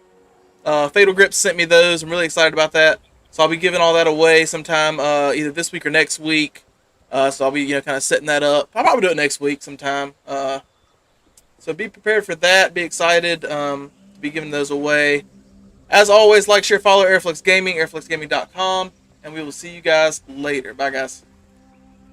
Fatal Grips sent me those. I'm really excited about that. So I'll be giving all that away sometime, either this week or next week. So I'll be, kind of setting that up. I'll probably do it next week sometime. So be prepared for that. Be excited to be giving those away. As always, like, share, follow Airflux Gaming, airfluxgaming.com, and we will see you guys later. Bye, guys.